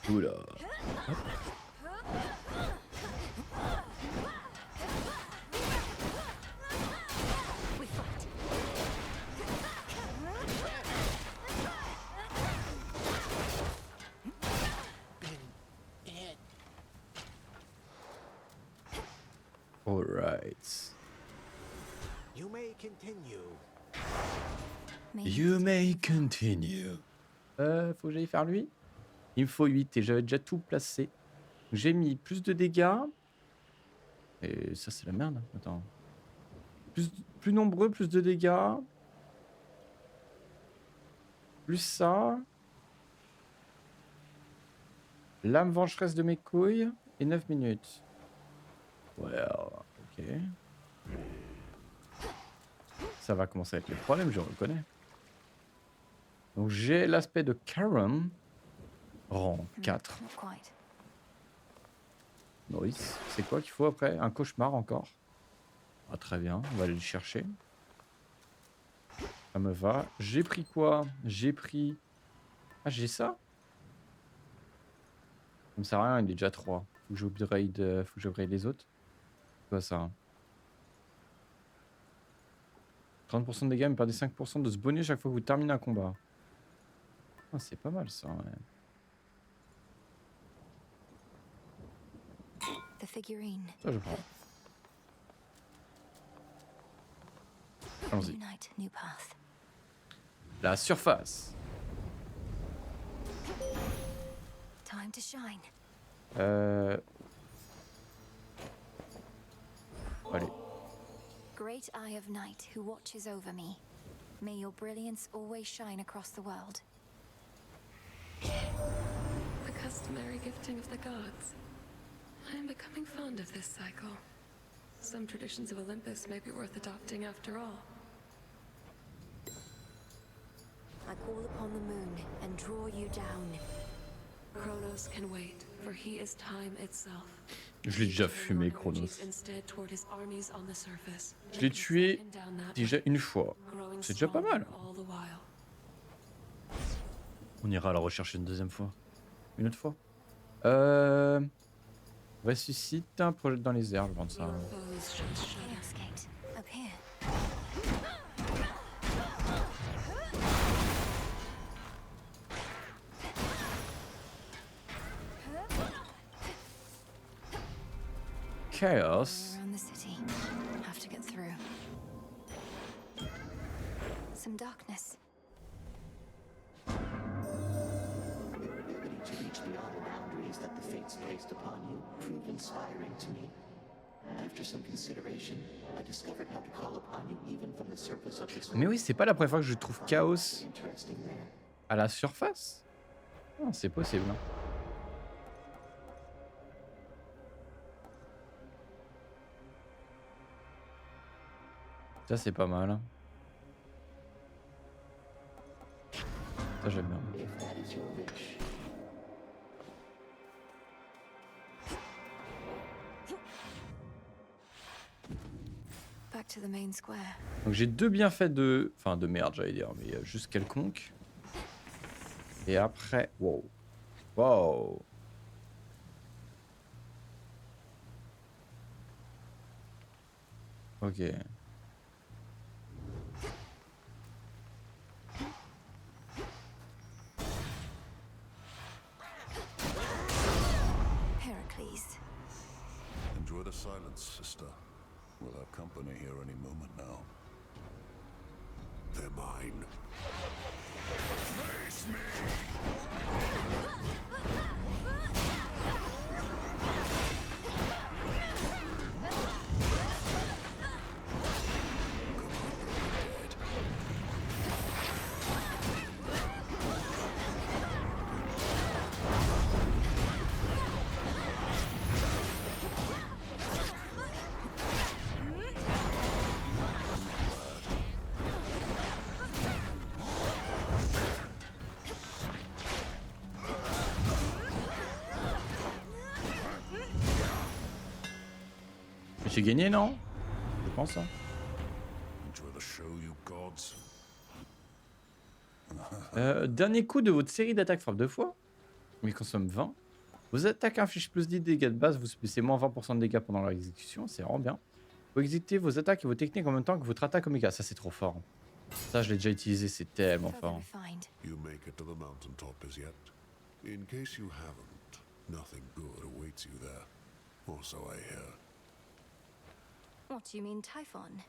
Oula. Hop. Alright. You may continue. You may continue. Faut que j'aille faire lui. Il me faut 8 et j'avais déjà tout placé. J'ai mis plus de dégâts. Et ça, c'est la merde. Attends. Plus nombreux, plus de dégâts. Plus ça. Lame vengeresse de mes couilles. Et 9 minutes. Ouais, ok. Ça va commencer à être le problème, je reconnais. Donc j'ai l'aspect de Karen. Rang 4. Nice. C'est quoi qu'il faut après? Un cauchemar encore. Ah, très bien, on va aller le chercher. Ça me va. J'ai pris quoi? J'ai pris... Ah, j'ai ça? Ça me sert à rien, il est déjà 3. Faut que j'upgrade les autres. C'est quoi ça? 30% de dégâts, mais perdez 5% de ce bonus chaque fois que vous terminez un combat. Ah, c'est pas mal ça, ouais. Ça, je prends. Allons-y. La surface. Allez. Great Eye of Night who watches over me. May your brilliance always shine across the world. The customary gifting of the gods. I am becoming fond of this cycle. Some traditions of Olympus may be worth adopting after all. I call upon the moon and draw you down. Kronos can wait, for he is time itself. Je l'ai déjà fumé, Chronos. Je l'ai tué déjà une fois. C'est déjà pas mal. On ira la rechercher une deuxième fois. Une autre fois. Ressuscite un projet dans les airs, je vends ça. Chaos. Some darkness. To reach beyond the boundaries that the fates placed upon you proved inspiring to me. After some consideration, I discovered how to call upon you even from the surface of this world. Mais oui, c'est pas la première fois que je trouve Chaos à la surface. Ah, c'est possible. Ça, c'est pas mal. Ça, j'aime bien. Back to the main square. Donc j'ai deux bienfaits de... Enfin, de merde, j'allais dire, mais juste quelconque. Et après... Wow. Wow. Ok. Heracles. Enjoy the silence, sister. We'll have company here any moment now. They're mine. Face me! J'ai gagné, non? Je pense. Hein. Enjoy the show, you gods. Dernier coup de votre série d'attaques frappe 2 fois. Mais consomme 20. Vos attaques infligent plus 10 dégâts de base, vous subissez moins 20% de dégâts pendant leur exécution, c'est vraiment bien. Vous exécutez vos attaques et vos techniques en même temps que votre attaque Omega, ça c'est trop fort. Ça je l'ai déjà utilisé, c'est tellement Further fort. refined. You make it to the mountaintop as yet? In case you haven't, nothing good awaits you there. Or so I hear. What do you mean, Typhon?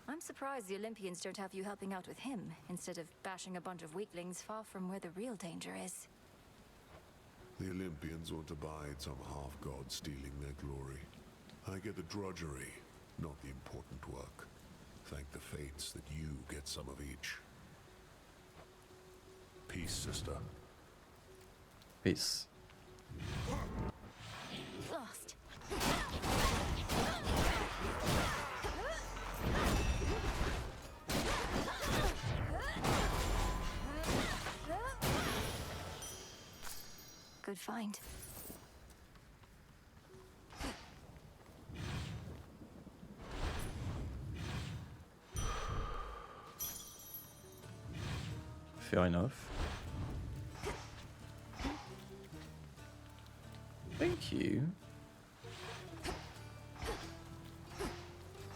I'm surprised the Olympians don't have you helping out with him, instead of bashing a bunch of weaklings far from where the real danger is. The Olympians won't abide some half-god stealing their glory. I get the drudgery, not the important work. Thank the fates that you get some of each. Peace, sister. Peace. Lost. Good find. Fair enough. Thank you.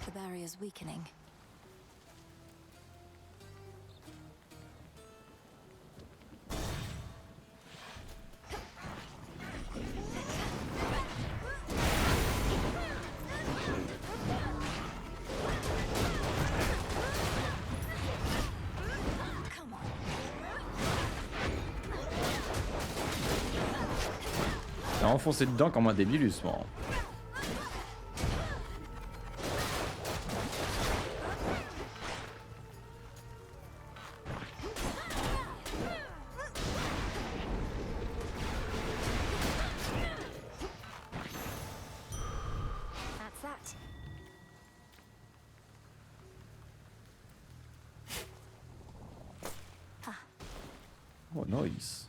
The barrier's weakening. Come on. T'as enfoncé dedans comme un débilus, moi. That's that. Oh, nice.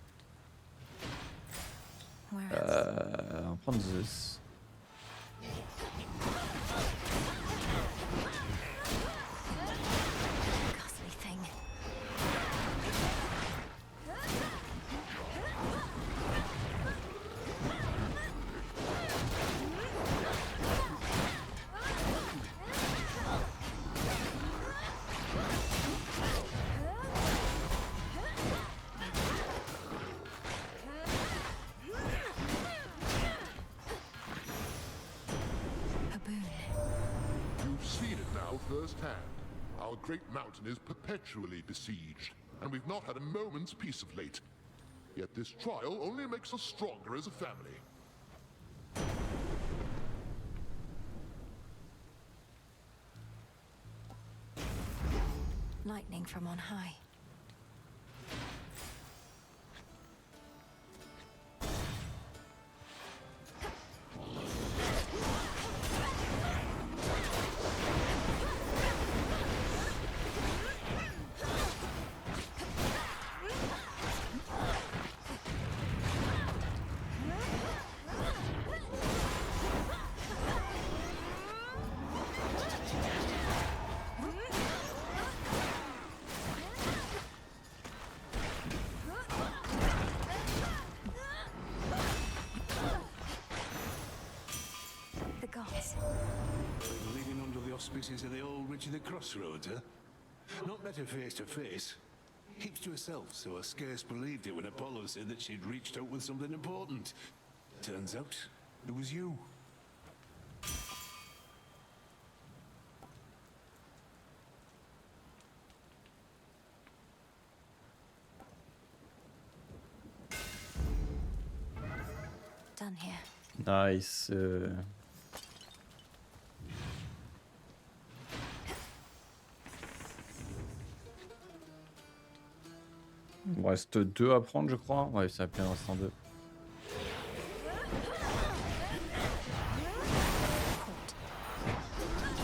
Where else? On va prendre Zeus. Ghastly thing. A boon. You've seen it now firsthand. Our great mountain is perpetually besieged, and we've not had a moment's peace of late. Yet this trial only makes us stronger as a family. Lightning from on high. The gods. Living under the auspices of the old Richard the Crossroads, huh? Not met her face to face. Keeps to herself, so I scarce believed it when Apollo said that she'd reached out with something important. Turns out, it was you. Done here. Nice. Il me reste 2 à prendre, je crois. Ouais, ça va bien, il en reste en 2.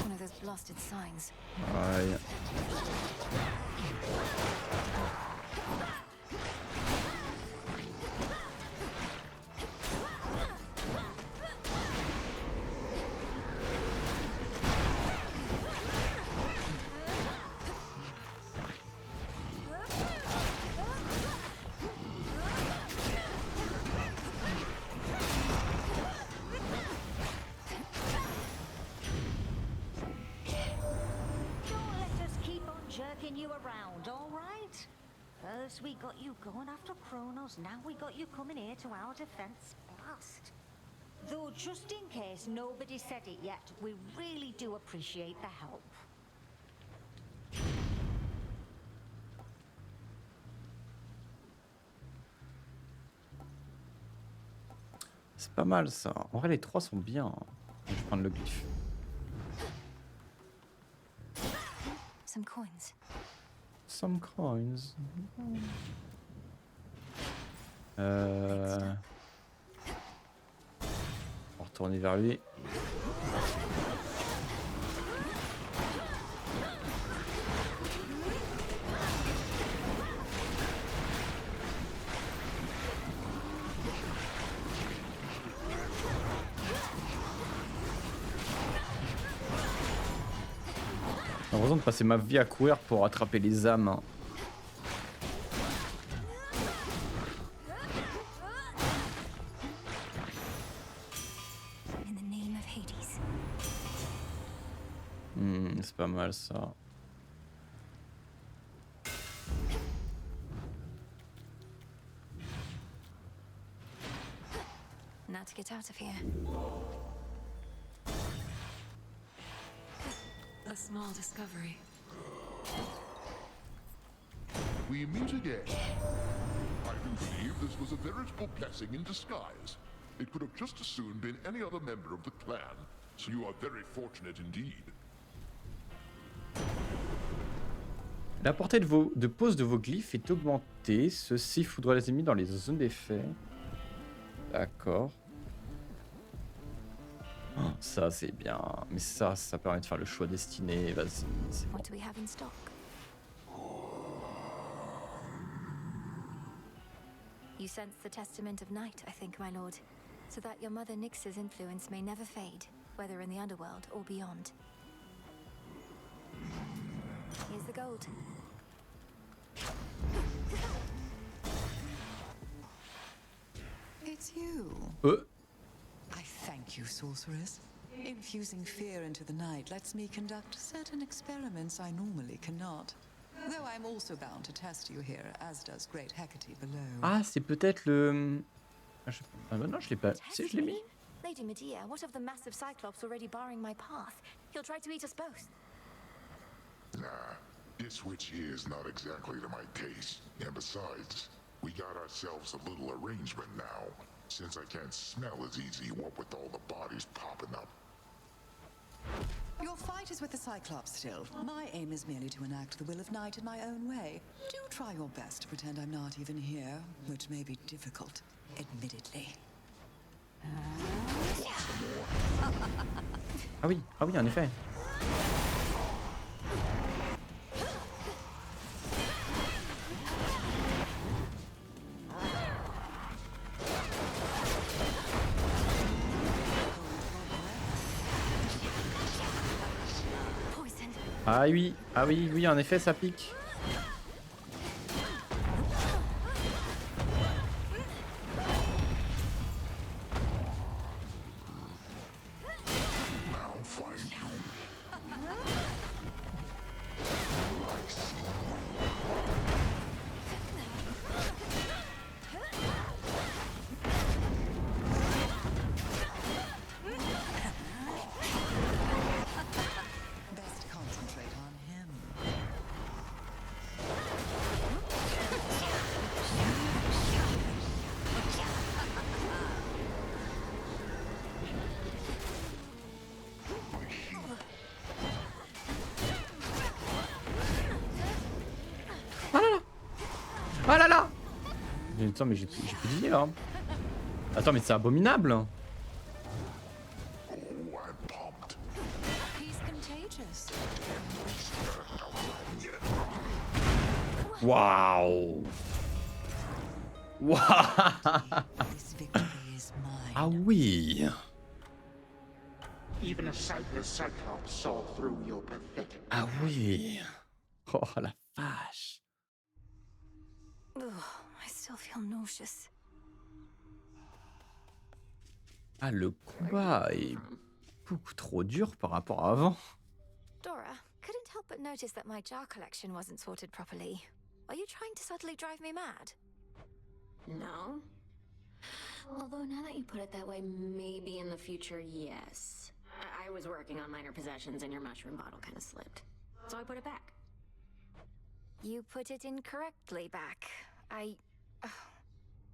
One of those blasted signs. Aïe. mucking you around, all right? First we got you going after Kronos, now we got you coming here to our defense. Blast. Though just in case nobody said it yet, we really do appreciate the help. C'est pas mal ça. En vrai, les trois sont bien. Je vais prendre le glyphe. Some coins. Some coins. On va retourner vers lui. J'ai l'impression de passer ma vie à courir pour attraper les âmes. Hein. In the name of Hades. C'est pas mal ça. Now to get out of here. A small discovery. We meet again. I do believe this was a veritable blessing in disguise. It could have just as soon been any other member of the clan, so you are very fortunate indeed. La portée de pose de vos glyphes est augmentée. Ceci foudroie les ennemis dans les zones d'effet. D'accord. Oh, ça c'est bien. Mais ça permet de faire le choix destiné. Vas-y, c'est bon. What do we have in stock? You sense the testament of night, I think, my lord, so that your mother Nyx's influence may never fade, whether in the underworld or beyond. Here's the gold. It's you. I thank you, sorceress. Infusing fear into the night lets me conduct certain experiments I normally cannot. Though I'm also bound to test you here, as does great Hecate below. Ah, c'est peut-être le... Ah bah non, je l'ai pas... Si, je l'ai mis. Lady Medea, what of the massive cyclops already barring my path? He'll try to eat us both. Nah, this witch here is not exactly to my taste. And besides, we got ourselves a little arrangement now, since I can't smell as easy what with all the bodies popping up. Your fight is with the Cyclops still. My aim is merely to enact the will of night in my own way. Do try your best to pretend I'm not even here, which may be difficult, admittedly. Ah oui, en effet. Ah oui, en effet, ça pique. Best concentrate on him. Ah là là. Attends, mais j'ai plus d'idée là. Attends, mais c'est abominable. Oh, I'm pumped. He's contagious. Waouh. Waouh. This victory is mine. Ah oui. Even a sightless Cyclops saw through your pathetic. Ah oui. Oh la vache. Ugh, I still feel nauseous. Ah, le combat est beaucoup trop dur par rapport à avant. Dora, couldn't help but noticed that my jar collection wasn't sorted properly. Are you trying to subtly drive me mad? No. Although now that you put it that way, maybe in the future, yes. I was working on minor possessions and your mushroom bottle kind of slipped. So I put it back. You put it incorrectly back.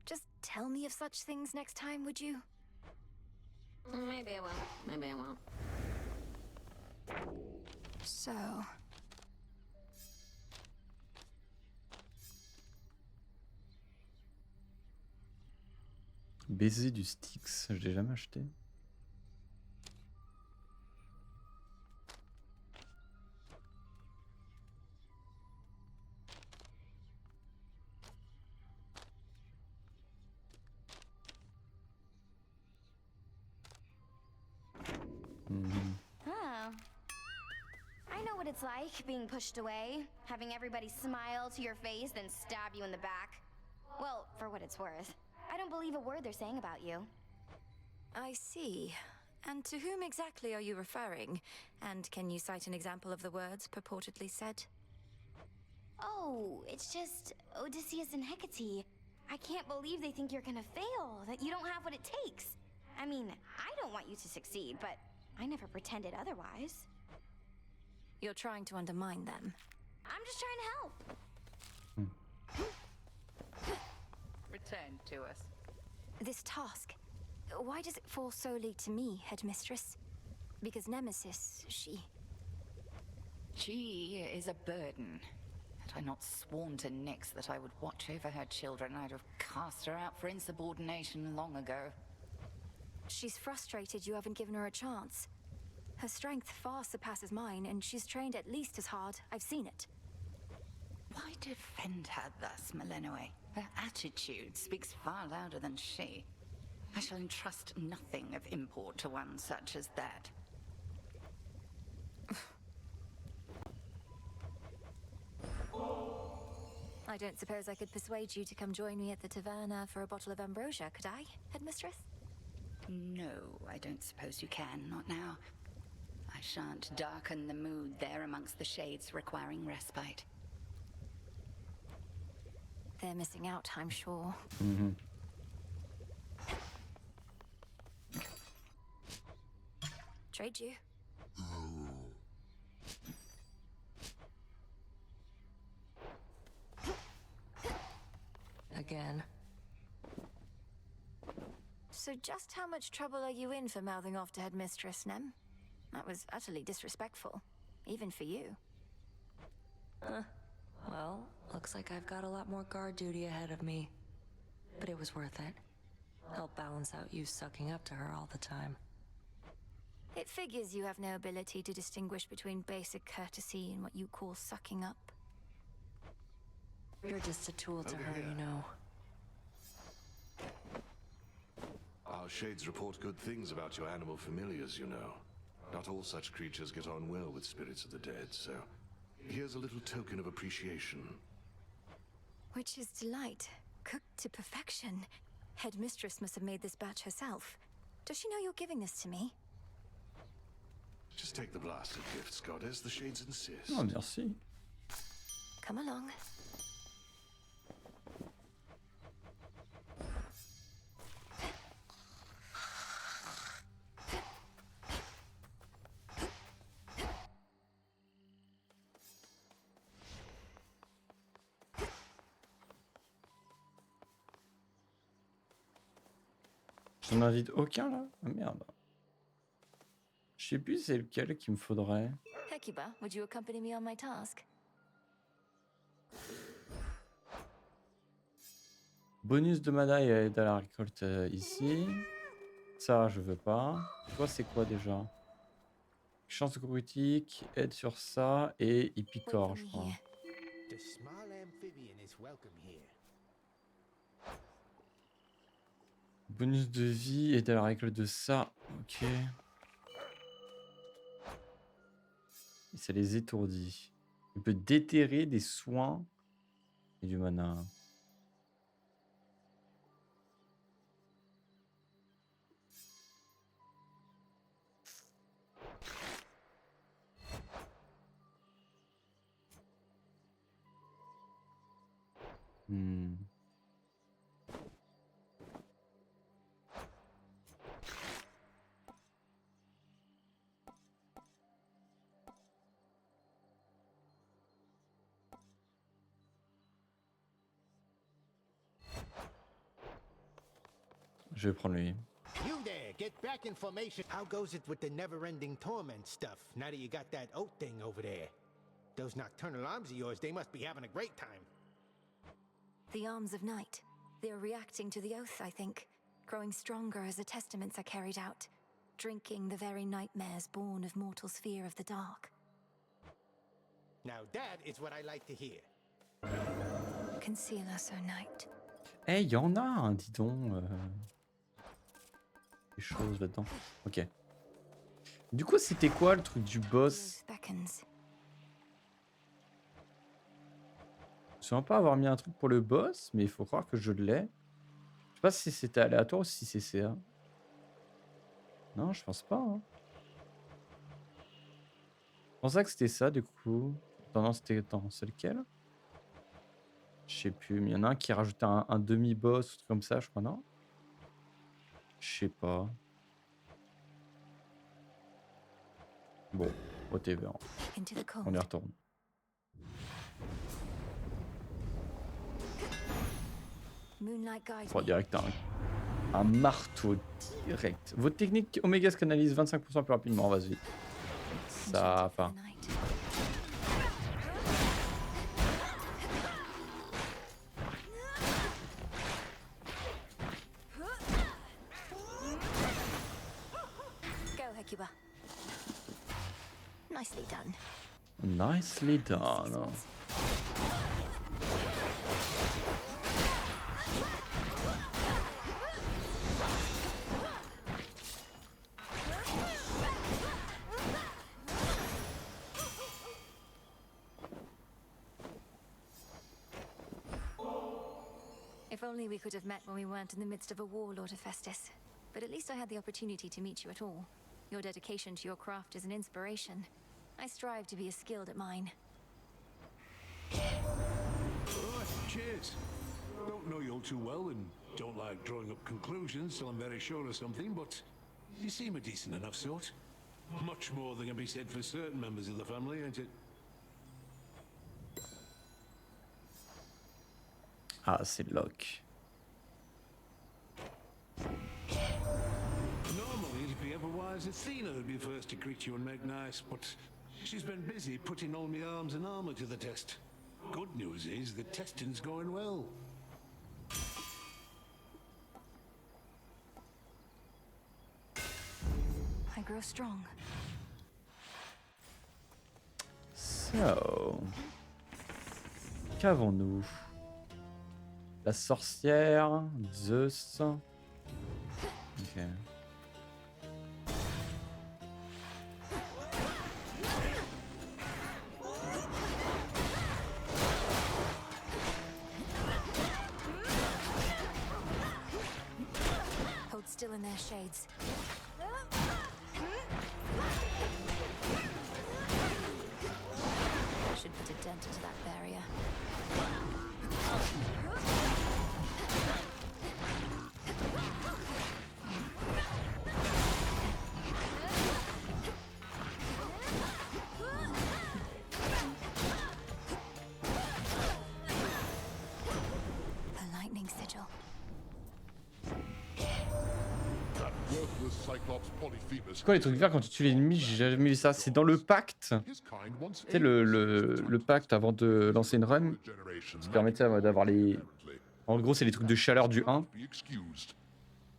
Just tell me of such things next time, would you? Maybe I will. Maybe I won't. So... Baiser du Styx, je l'ai jamais acheté. Oh. I know what it's like, being pushed away, having everybody smile to your face, then stab you in the back. Well, for what it's worth. I don't believe a word they're saying about you. I see. And to whom exactly are you referring? And can you cite an example of the words purportedly said? Oh, it's just Odysseus and Hecate. I can't believe they think you're gonna fail, that you don't have what it takes. I mean, I don't want you to succeed, but I never pretended otherwise. You're trying to undermine them. I'm just trying to help. Return to us. This task, why does it fall solely to me, Headmistress? Because Nemesis, she is a burden. Had I not sworn to Nyx that I would watch over her children, I'd have cast her out for insubordination long ago. She's frustrated you haven't given her a chance. Her strength far surpasses mine, and she's trained at least as hard. I've seen it. Why defend her thus, Melinoe? Her attitude speaks far louder than she. I shall entrust nothing of import to one such as that. I don't suppose I could persuade you to come join me at the taverna for a bottle of ambrosia, could I, Headmistress? No, I don't suppose you can, not now. I shan't darken the mood there amongst the shades requiring respite. They're missing out, I'm sure. Trade you. Again. So just how much trouble are you in for mouthing off to Headmistress, Nem? That was utterly disrespectful, even for you. Well, looks like I've got a lot more guard duty ahead of me. But it was worth it. Help balance out you sucking up to her all the time. It figures you have no ability to distinguish between basic courtesy and what you call sucking up. You're just a tool to her, you know. Our shades report good things about your animal familiars, you know. Not all such creatures get on well with spirits of the dead, so here's a little token of appreciation. Which is delight, cooked to perfection. Headmistress must have made this batch herself. Does she know you're giving this to me? Just take the blasted gifts, Goddess. The shades insist. Oh, merci. Come along. Je n'invite aucun là? Ah merde. Je sais plus c'est lequel qu'il me faudrait. Hecuba, would you accompany me on my task? Bonus de mana et aide à la récolte ici. Ça, je veux pas. Toi, c'est quoi déjà? Chance critique, aide sur ça et Epicor, je crois. The small amphibian is welcome here. Bonus de vie, aide à la récolte de ça. Ok. Et ça les étourdit. Il peut déterrer des soins et du mana. Hmm. Je vais prendre lui. You there, get back information. How goes it with the never-ending torment stuff, now that you got that oat thing over there? Those nocturnal arms of yours, they must be having a great time. The arms of night. They're reacting to the oath, I think. Growing stronger as the testaments are carried out. Drinking the very nightmares born of mortal's fear of the dark. Now that is what I like to hear. Conceal us, O night. Eh, y en a, hein, dis donc. Des choses là-dedans. Ok. Du coup, c'était quoi le truc du boss? Beckons. Je ne sais pas avoir mis un truc pour le boss, mais il faut croire que je l'ai. Je sais pas si c'était aléatoire ou si c'est CA. Non, je pense pas. Hein. Je pensais que c'était ça, du coup. Attends, non, c'était... Attends, c'est lequel? Je sais plus, mais il y en a un qui rajoutait un demi-boss, ou truc comme ça, je crois, non? Je sais pas. Bon, whatever. On y retourne. Oh, direct, un marteau direct. Votre technique Omega se canalise 25% plus rapidement, vas-y. Ça va. Go, Hecuba. Nicely done. Nicely done. If only we could have met when we weren't in the midst of a war, Lord Hephaestus. But at least I had the opportunity to meet you at all. Your dedication to your craft is an inspiration. I strive to be as skilled at mine. Oh, cheers. Don't know you all too well and don't like drawing up conclusions till I'm very sure of something, but you seem a decent enough sort. Much more than can be said for certain members of the family, ain't it? Ah, c'est Locke. Normally, it'd be otherwise Athena who'd be first to greet you and make nice, but she's been busy putting all my arms and armor to the test. Good news is the testing's going well. I grow strong. So. Qu'avons-nous? La sorcière, Zeus. Ok. Hold still in their shades. Should put a dent into that barrier. The lightning sigil. That worthless Cyclops Polyphemus. C'est quoi les trucs verts quand tu tues l'ennemi? J'ai jamais vu ça. C'est dans le pacte. His kind once Tu sais, le pacte avant de lancer une run. Qui permettait d'avoir les. En gros, c'est les trucs de chaleur du 1.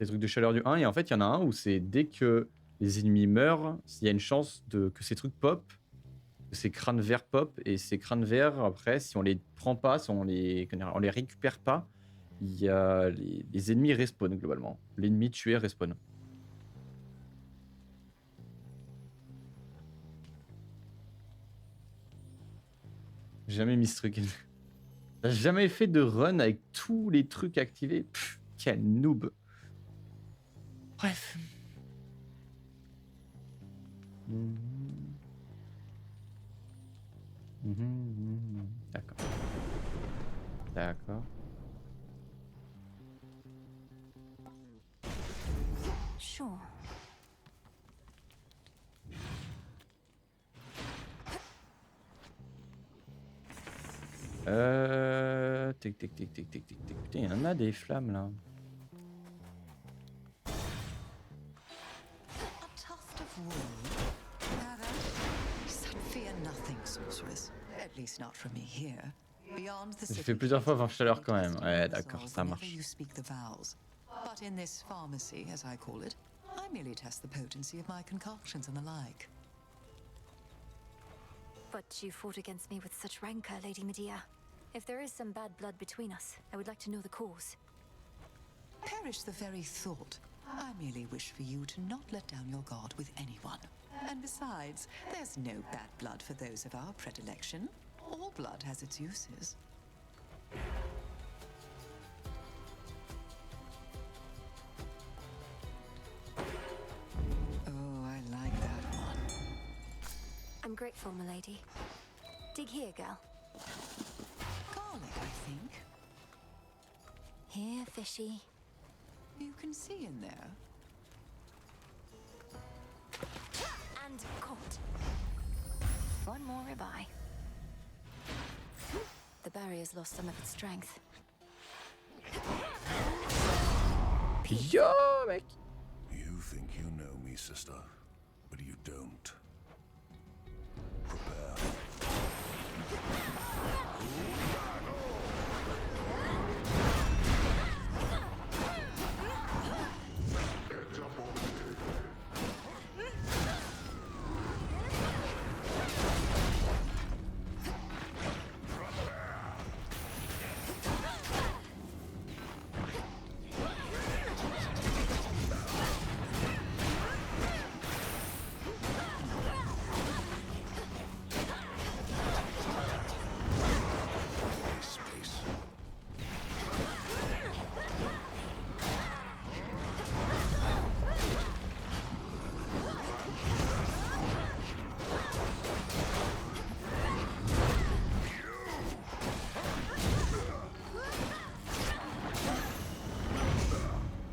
Les trucs de chaleur du 1. Et en fait, il y en a un où c'est dès que les ennemis meurent, il y a une chance que ces trucs pop. Que ces crânes verts pop. Et ces crânes verts, après, si on les prend pas, si on les récupère pas, il y a les ennemis respawn globalement. L'ennemi tué respawn. J'ai jamais mis ce truc. J'ai jamais fait de run avec tous les trucs activés. Pff, quel noob. Bref. D'accord. D'accord. sure. Tic tic tic tic tic tic tic. Putain, il y en a des flammes là. A tuft of wool. Rather, fear nothing, sorceress. At least not from me here. Beyond the J'ai city fait plusieurs fois avant chaleur quand même. Ouais, d'accord, ça whenever marche. you speak the vows. But in this pharmacy, as I call it, I merely test the potency of my concoctions and the like. But you fought against me with such rancor, Lady Medea. If there is some bad blood between us, I would like to know the cause. Perish the very thought. I merely wish for you to not let down your guard with anyone. And besides, there's no bad blood for those of our predilection. All blood has its uses. Oh, I like that one. I'm grateful, milady. Dig here, girl. Garlic, I think. Here, fishy. You can see in there. And caught. One more ribeye. The barrier's lost some of its strength. Yo, mec. You think you know me, sister, but you don't. Prepare.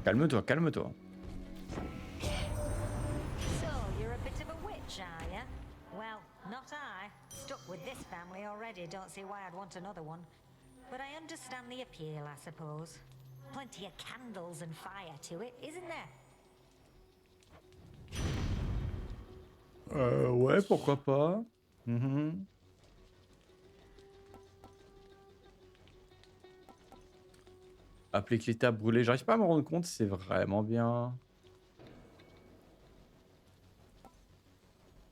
Calme-toi, calme-toi. So, you're a bit of a witch, are you? Well, not I. Stuck with this family already, don't see why I'd want another one. But I understand the appeal, I suppose. Plenty of candles and fire to it, isn't there? Ouais, pourquoi pas. Mhm. Appeler que l'état brûlé, j'arrive pas à me rendre compte, c'est vraiment bien.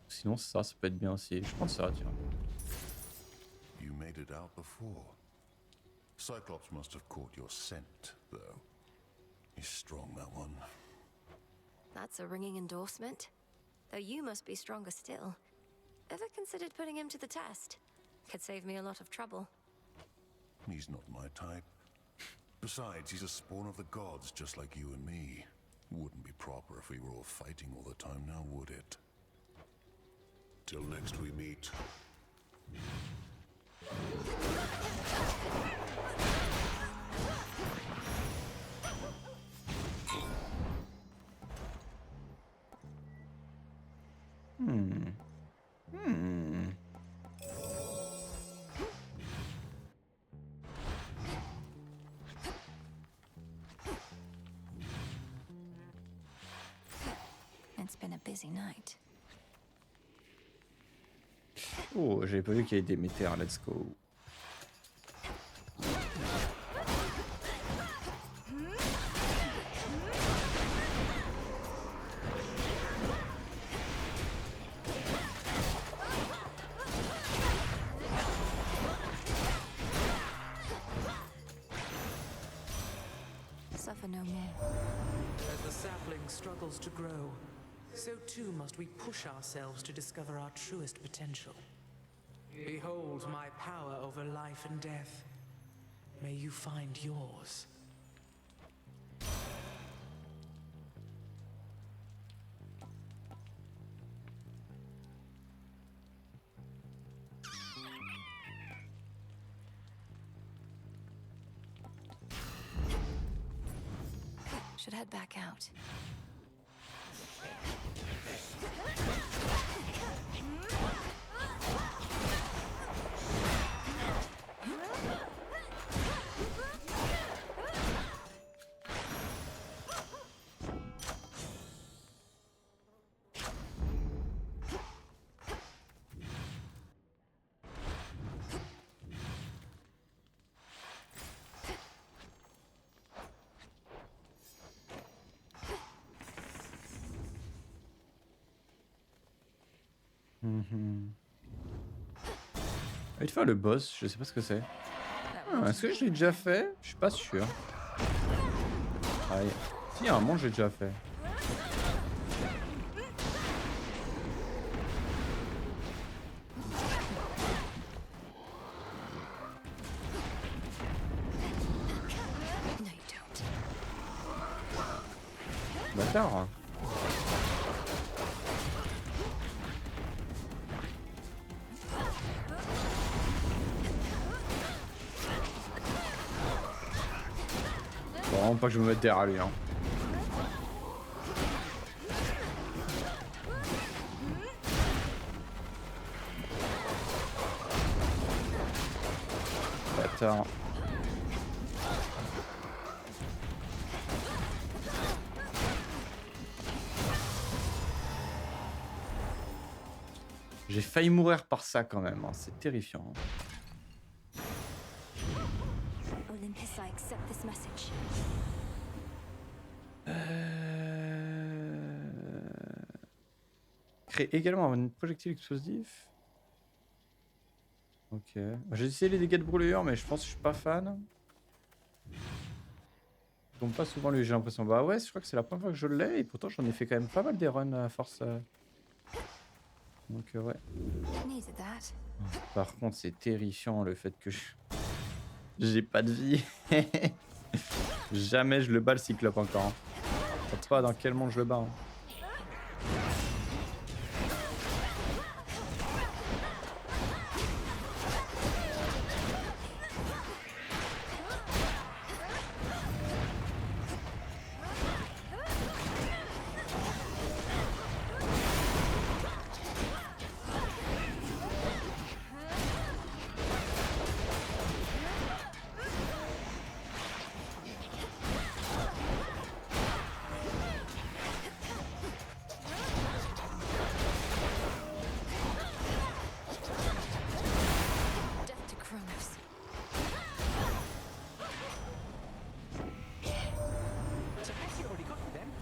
Sinon ça peut être bien aussi. Je pense ça, tiens. You made it out before. Cyclops must have caught your scent, though. He's strong, that one. That's a ringing endorsement. Though you must be stronger still. Ever considered putting him to the test? Could save me a lot of trouble. He's not my type. Besides, he's a spawn of the gods, just like you and me. Wouldn't be proper if we were all fighting all the time now, would it? Till next we meet. It's been a busy night. Oh, j'avais pas vu qu'il y avait des météores, let's go. Suffer no more. As the sapling struggles to grow, so too must we push ourselves to discover our truest potential. Behold my power over life and death. May you find yours. Should head back out. Il faut le boss, je sais pas ce que c'est. Est-ce que je l'ai déjà fait? Je suis pas sûr. Allez. Si, à un moment, j'ai déjà fait. Bâtard. Faut vraiment pas que je me mette derrière lui. Hein. Bâtard. J'ai failli mourir par ça quand même, hein. C'est terrifiant. Olympus, I accept this message. Crée également un projectile explosif. Ok. J'ai essayé les dégâts de brûlure, mais je pense que je suis pas fan. Je tombe pas souvent lui, j'ai l'impression. Bah ouais, je crois que c'est la première fois que je l'ai, et pourtant j'en ai fait quand même pas mal des runs à force. Donc ouais. Par contre, c'est terrifiant le fait que j'ai pas de vie. Jamais je le bats le cyclope encore. Je sais pas dans quel monde je le bats. Hein.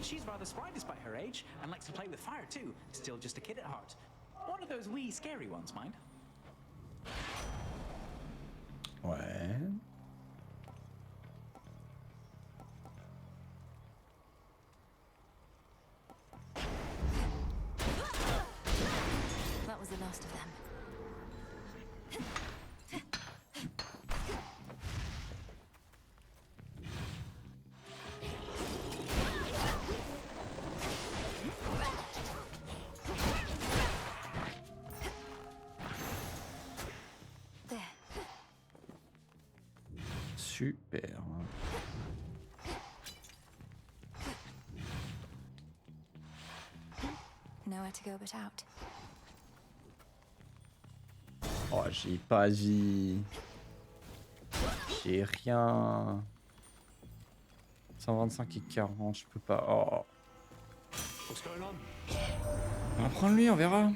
She's rather spry despite her age, and likes to play with fire too. Still just a kid at heart. One of those wee scary ones, mind. Ouais. That was the last of them. Super. Nowhere to go but out. Oh, j'ai pas vie. J'ai rien. 125 et 40, je peux pas. Oh. On va prendre lui, on verra.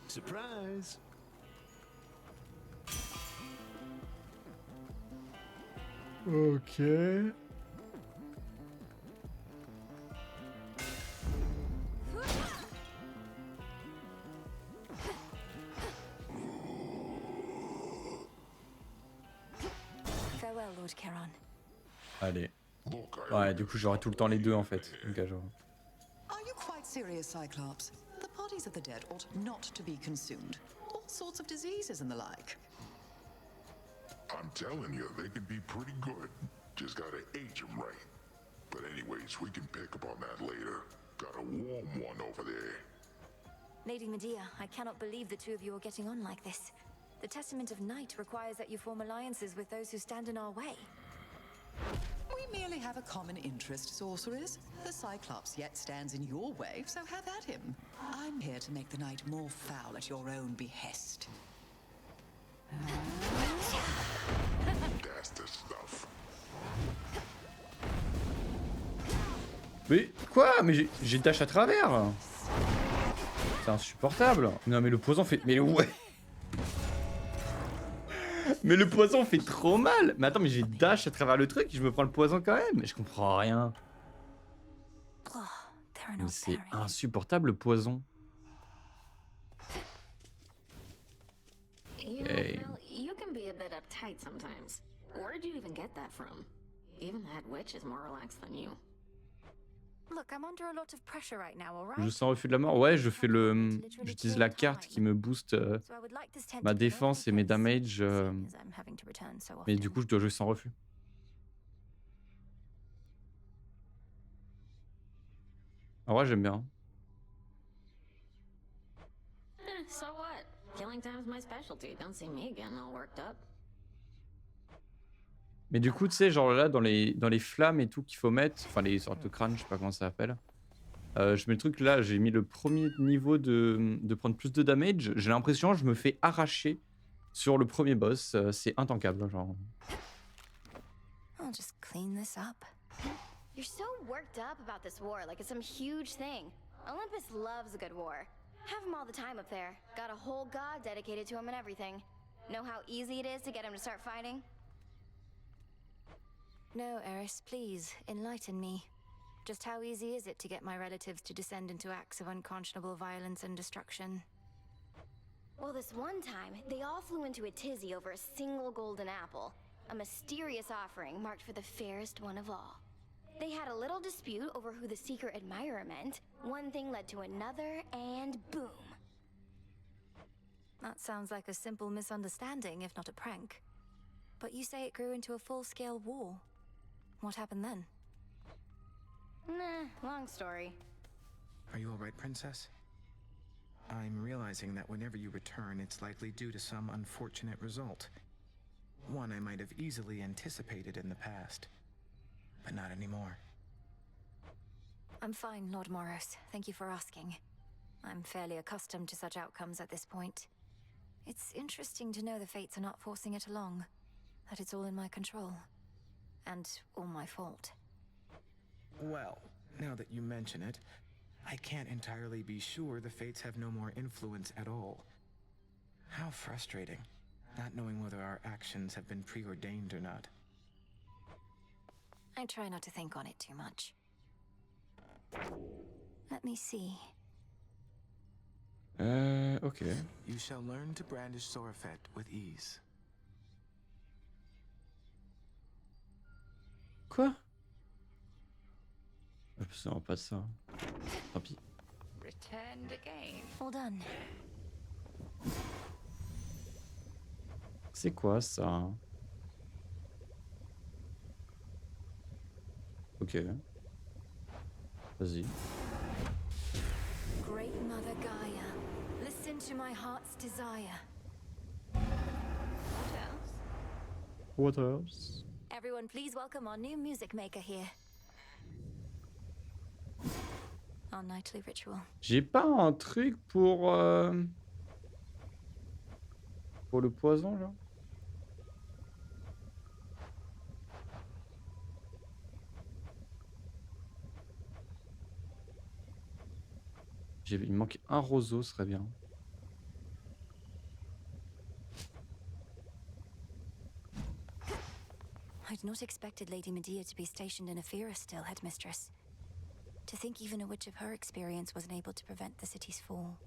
Surprise! Ok. Farewell, Lord Charon. Allez. Ouais, du coup, j'aurai tout le temps les deux en fait. Donc, genre. Are you quite serious, Cyclops? The bodies of the dead ought not to be consumed. All sorts of diseases and the like. I'm telling you, they can be pretty good. Just gotta age them right. But anyways, we can pick up on that later. Got a warm one over there. Lady Medea, I cannot believe the two of you are getting on like this. The Testament of Night requires that you form alliances with those who stand in our way. We merely have a common interest, sorcerers. The Cyclops yet stands in your way, so have at him. I'm here to make the night more foul at your own behest. That's the stuff. Mais quoi? Mais j'ai dash à travers. C'est insupportable. Non mais le poison fait... Mais ouais. Mais le poison fait trop mal. Mais attends, mais j'ai dash à travers le truc, je me prends le poison quand même. Mais je comprends rien. There are Mais no c'est pairing. insupportable le poison. You know, Hey. Phil, you can be a bit uptight sometimes. Where'd you even get that from? Even that witch is more relaxed than you. Look, I'm under a lot of pressure right now, all Je right? sens refus de la mort. Ouais, je fais le. J'utilise la carte qui me booste So I would like this tent ma to be an défense et mes orderly place, damages. seeing as I'm having to return so Mais often. du coup, je dois jouer sans refus. En vrai, j'aime bien. So what? Killing time's my specialty. Don't see me getting all worked up. Mais du coup, tu sais, genre là, dans les flammes et tout qu'il faut mettre, enfin les sortes de crânes, je sais pas comment ça s'appelle. Je mets le truc là, j'ai mis le premier niveau de prendre plus de damage. J'ai l'impression que je me fais arracher sur le premier boss. C'est intankable, genre. I'll just clean this up. You're so worked up about this war, like it's some huge thing. Olympus loves a good war. Have him all the time up there. Got a whole god dedicated to him and everything. Know how easy it is to get him to start fighting? No, Eris, please, enlighten me. Just how easy is it to get my relatives to descend into acts of unconscionable violence and destruction? Well, this one time, they all flew into a tizzy over a single golden apple. A mysterious offering marked for the fairest one of all. They had a little dispute over who the secret admirer meant. One thing led to another, and boom. That sounds like a simple misunderstanding, if not a prank. But you say it grew into a full-scale war. What happened then? Nah, long story. Are you all right, Princess? I'm realizing that whenever you return, it's likely due to some unfortunate result. One I might have easily anticipated in the past, but not anymore. I'm fine, Lord Moros. Thank you for asking. I'm fairly accustomed to such outcomes at this point. It's interesting to know the fates are not forcing it along, that it's all in my control, and all my fault. Well, now that you mention it, I can't entirely be sure the fates have no more influence at all. How frustrating, not knowing whether our actions have been preordained or not. I try not to think on it too much. Let me see. Ok. You shall learn to brandish Sorafet with ease. Quoi? Non, pas ça. Tant pis. Returned again. All done. C'est quoi ça? Ok. Vas-y. Great Mother Gaia, listen to my heart's desire. What else? What else? Everyone, please welcome our new music maker here. Our nightly ritual. J'ai pas un truc pour le poison, genre? Il me manque un roseau, ce serait bien. I'd not expected Lady Medea to be stationed in Ephira still, Headmistress. To think even a witch of her experience wasn't able to prevent the city's fall.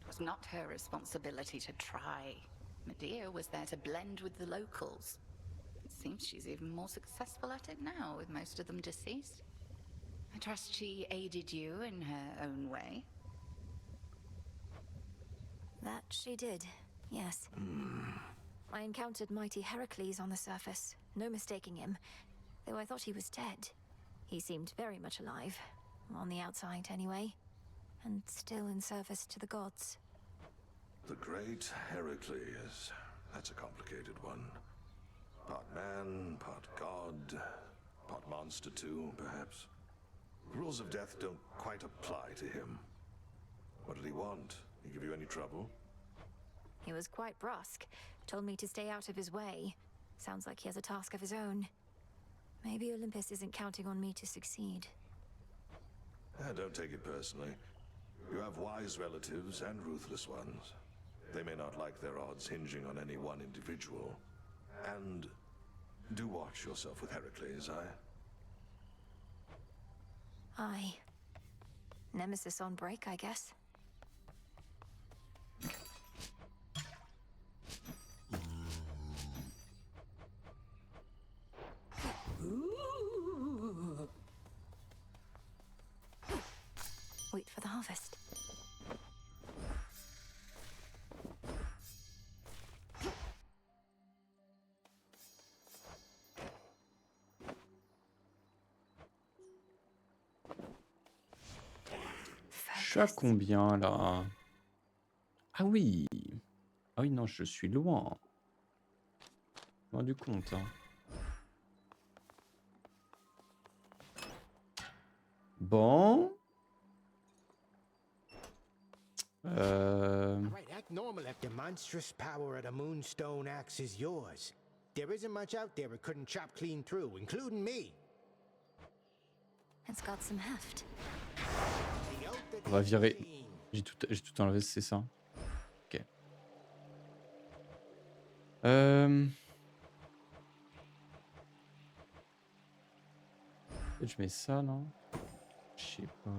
It was not her responsibility to try. Medea was there to blend with the locals. It seems she's even more successful at it now, with most of them deceased. I trust she aided you in her own way. That she did, yes. I encountered mighty Heracles on the surface, no mistaking him, though I thought he was dead. He seemed very much alive, on the outside anyway, and still in service to the gods. The great Heracles. That's a complicated one. Part man, part god, part monster too, perhaps. Rules of death don't quite apply to him. What did he want? He give you any trouble? He was quite brusque, told me to stay out of his way. Sounds like he has a task of his own. Maybe Olympus isn't counting on me to succeed. Don't take it personally. You have wise relatives and ruthless ones. They may not like their odds hinging on any one individual. And do watch yourself with Heracles, Aye. Nemesis on break, I guess. Wait for the harvest. Je suis à combien là? Ah oui. Ah oui, non, je suis loin. Loin du compte. Hein. Bon. Alright, act normal if the monstrous power of the Moonstone Axe is yours. There isn't much out there it couldn't chop clean through, including me. It's got some heft. On va virer. J'ai tout enlevé, c'est ça. Ok. Je mets ça, non? Je sais pas.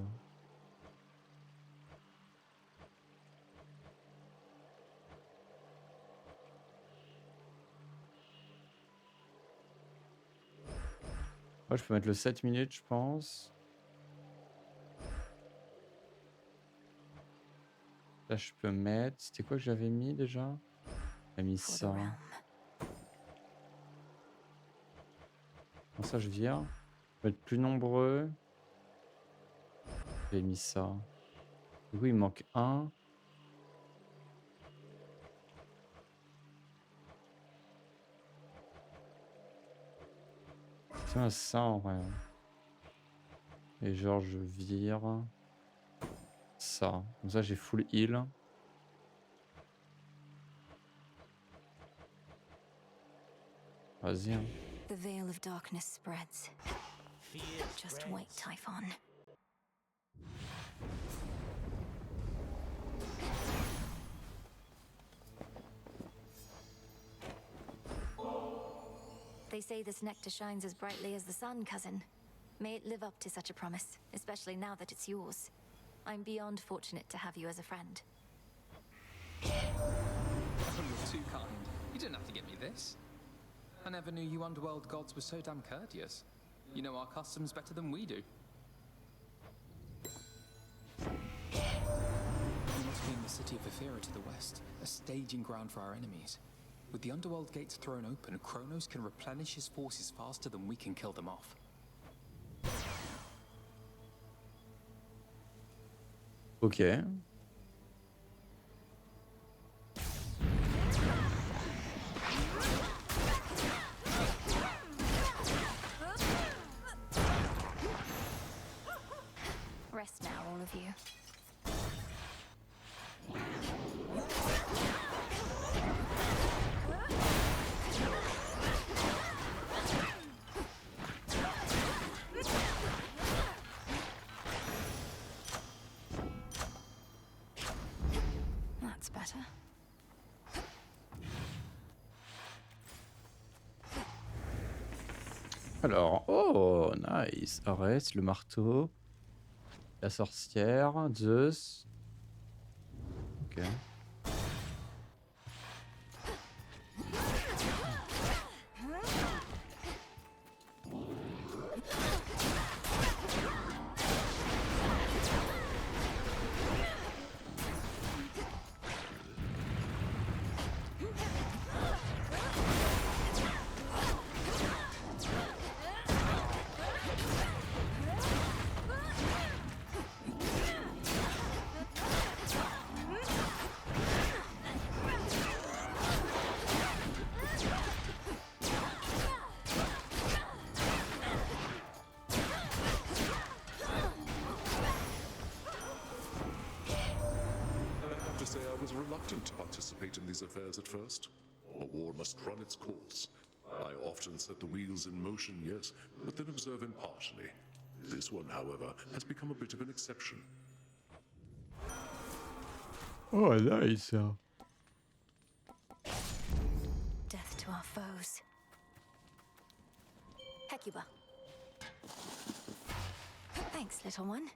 Moi, je peux mettre le 7 minutes, je pense. Là, je peux mettre... C'était quoi que j'avais mis déjà? J'ai mis ça. Bon, ça, je vire. Je vais être plus nombreux. J'ai mis ça. Du coup, il manque un. Tiens, ça en vrai. Et genre, je vire ça. Comme ça, j'ai full heal. Vas-y. Hein. The veil of darkness spreads. Just wait, Typhon. They say this nectar shines as brightly as the sun, cousin. May it live up to such a promise, especially now that it's yours. I'm beyond fortunate to have you as a friend. Oh, you're too kind. You didn't have to give me this. I never knew you underworld gods were so damn courteous. You know our customs better than we do. We must be in the city of Ephira to the west, a staging ground for our enemies. With the underworld gates thrown open, Kronos can replenish his forces faster than we can kill them off. Ok. Rest now, all of you. That's better. Alors, oh, nice. Arès, le marteau. La sorcière, Zeus. Ok. Reluctant to participate in these affairs at first. A war must run its course. I often set the wheels in motion, yes, but then observe impartially. This one, however, has become a bit of an exception. Oh, nice. Death to our foes. Hecuba. Thanks, little one.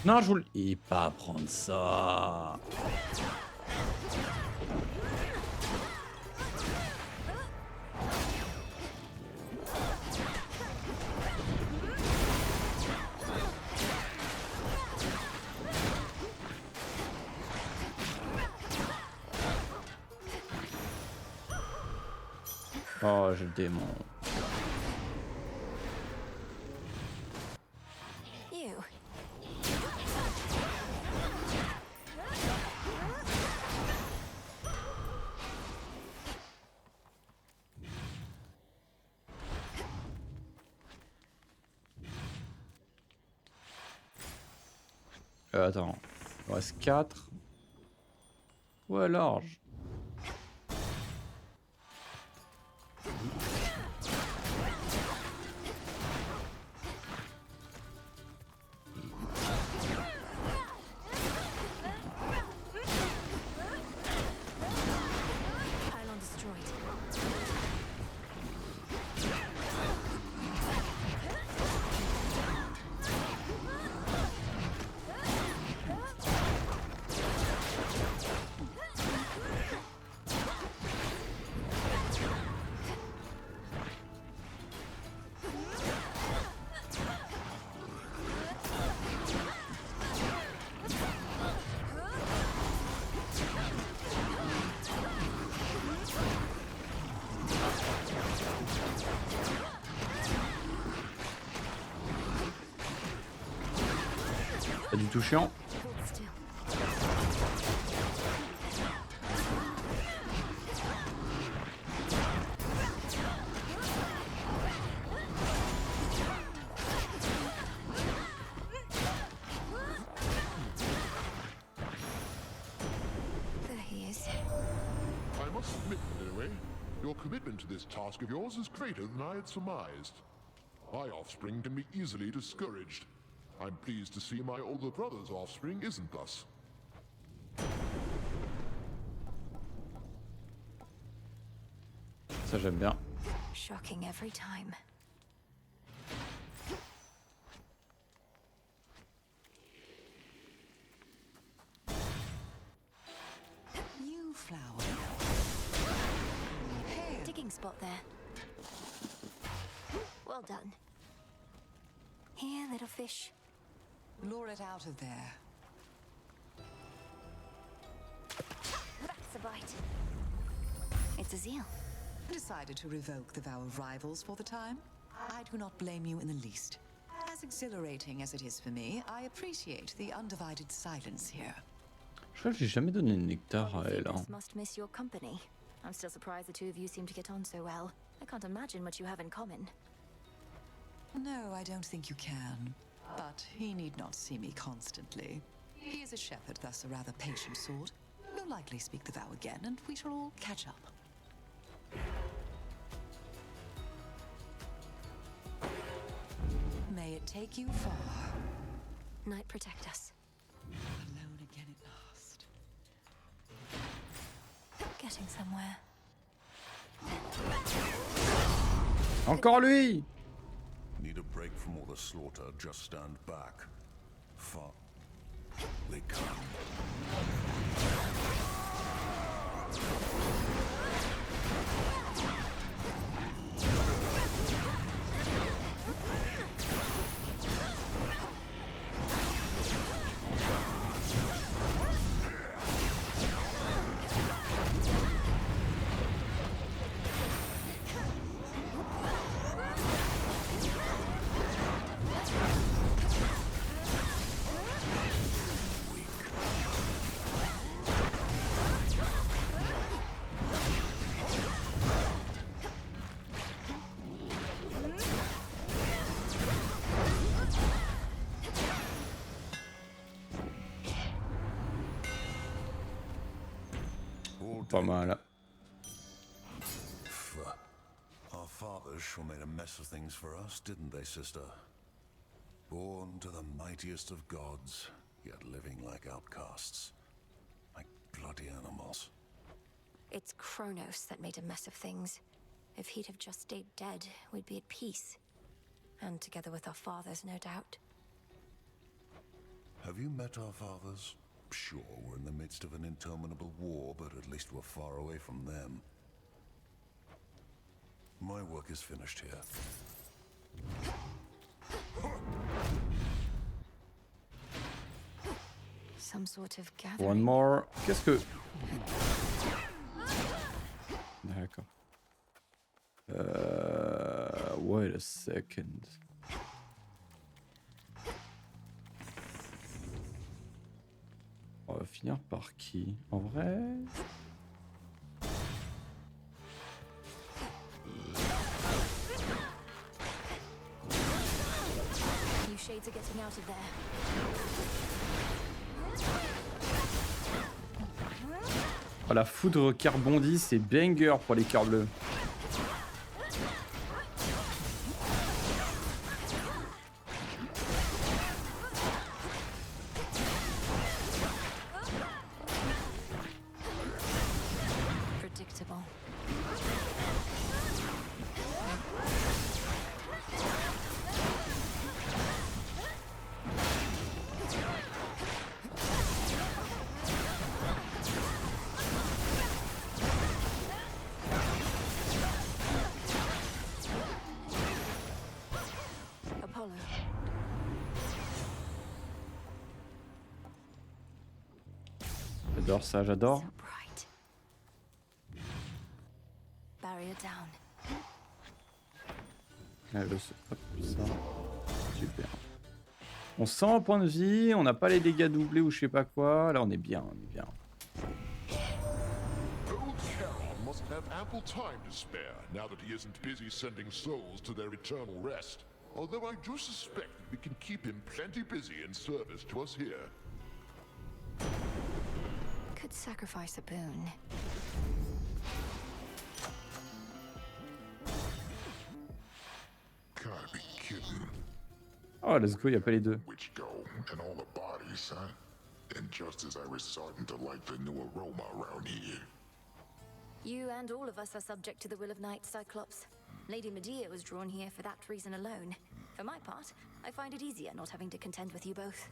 Non, je voulais... Et pas prendre ça. Oh, je démon. You. Attends, il reste 4. Ouais, large. Pylon destroyed. Pas du tout chiant. Hold still. There he is. I must admit, anyway, your commitment to this task of yours is greater than I had surmised. My offspring can be easily discouraged. I'm pleased to see my older brother's offspring isn't thus. Ça j'aime bien. Shocking every time. You flower. Digging spot there. Well done. Here, little fish. Lure it out of there. That's a bite. It's a seal. Decided to revoke the vow of rivals for the time? I do not blame you in the least. As exhilarating as it is for me, I appreciate the undivided silence here. Je crois que j'ai jamais donné de nectar à elle. Hein. Phoebus must miss your company. I'm still surprised the two of you seem to get on so well. I can't imagine what you have in common. No, I don't think you can. But he need not see me constantly. He is a shepherd, thus a rather patient sort. We'll likely speak the vow again, and we shall all catch up. May it take you far. Night protect us. Alone again at last. Getting somewhere. Encore lui! Need a break from all the slaughter, just stand back. Far. They come. Pas mal. Our fathers sure made a mess of things for us, didn't they, sister? Born to the mightiest of gods, yet living like outcasts. Like bloody animals. It's Kronos that made a mess of things. If he'd have just stayed dead, we'd be at peace. And together with our fathers, no doubt. Have you met our fathers? Sure, we're in the midst of an interminable war, but at least we're far away from them. My work is finished here. Some sort of gathering. One more. Qu'est-ce que... D'accord. Wait a second. On va finir par qui? En vrai? You shades are getting out of there. Oh, la foudre qui rebondit, c'est banger pour les cœurs bleus. Predictable. Apollo. J'adore ça, j'adore. Bright. Barrier down. Hop, ça. Super. On sent un point de vie, on n'a pas les dégâts doublés ou je sais pas quoi. Là, on est bien, on est bien. Old Charon must have ample time to spare now that he isn't busy sending souls to their eternal rest. Although I do suspect that we can keep him plenty busy in service to us here. Could sacrifice a boon. Gotta be kidding. Oh, let's go, y a pas les deux. Which go, and all the bodies, huh? And just as I was starting to like the new aroma around here. You and all of us are subject to the will of Night, Cyclops. Lady Medea was drawn here for that reason alone. For my part, I find it easier not having to contend with you both.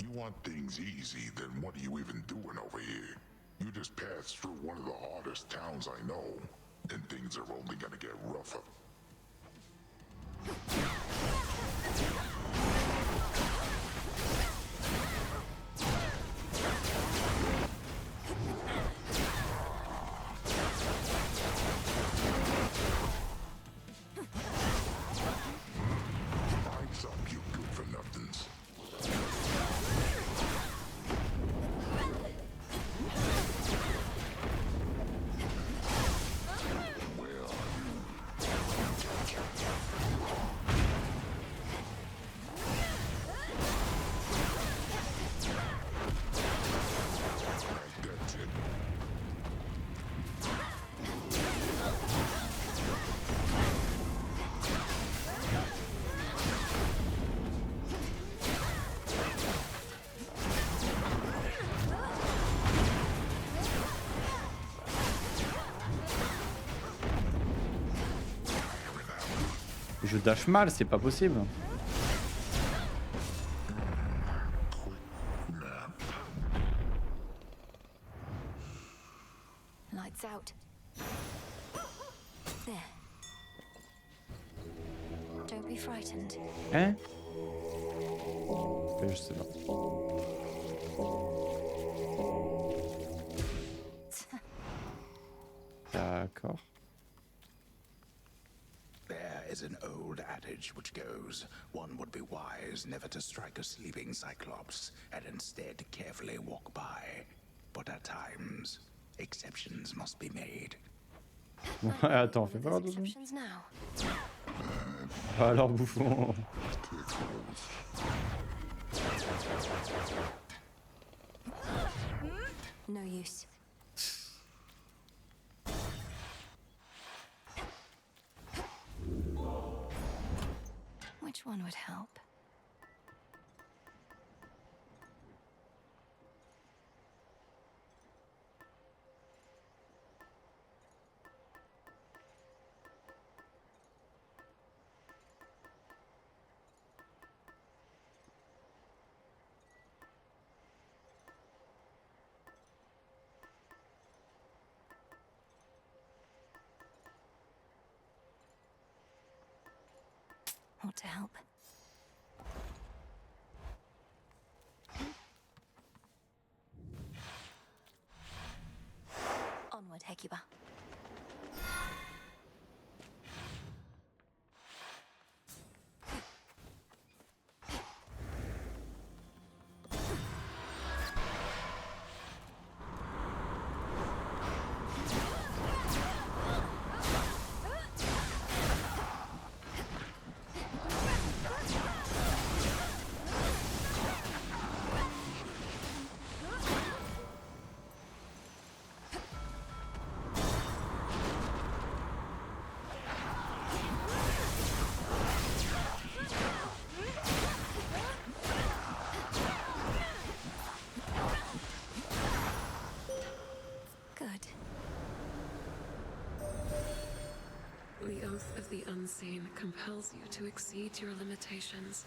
You want things easy, then what are you even doing over here? You just passed through one of the hardest towns I know, and things are only gonna get rougher. Find some, you good for nothings. That's it. Je dash mal, c'est pas possible. Lights out. There. Don't be frightened. Hein? Je sais pas. D'accord. There is an old adage which goes, one would be wise never to strike a sleeping Cyclops, and instead carefully walk by. But at times, exceptions must be made. Ouais, attends, fais pas attention. Exceptions now. Alors, bouffon. No use. Which one would help? ought to help. Onward, Hecuba. The oath of the unseen compels you to exceed your limitations,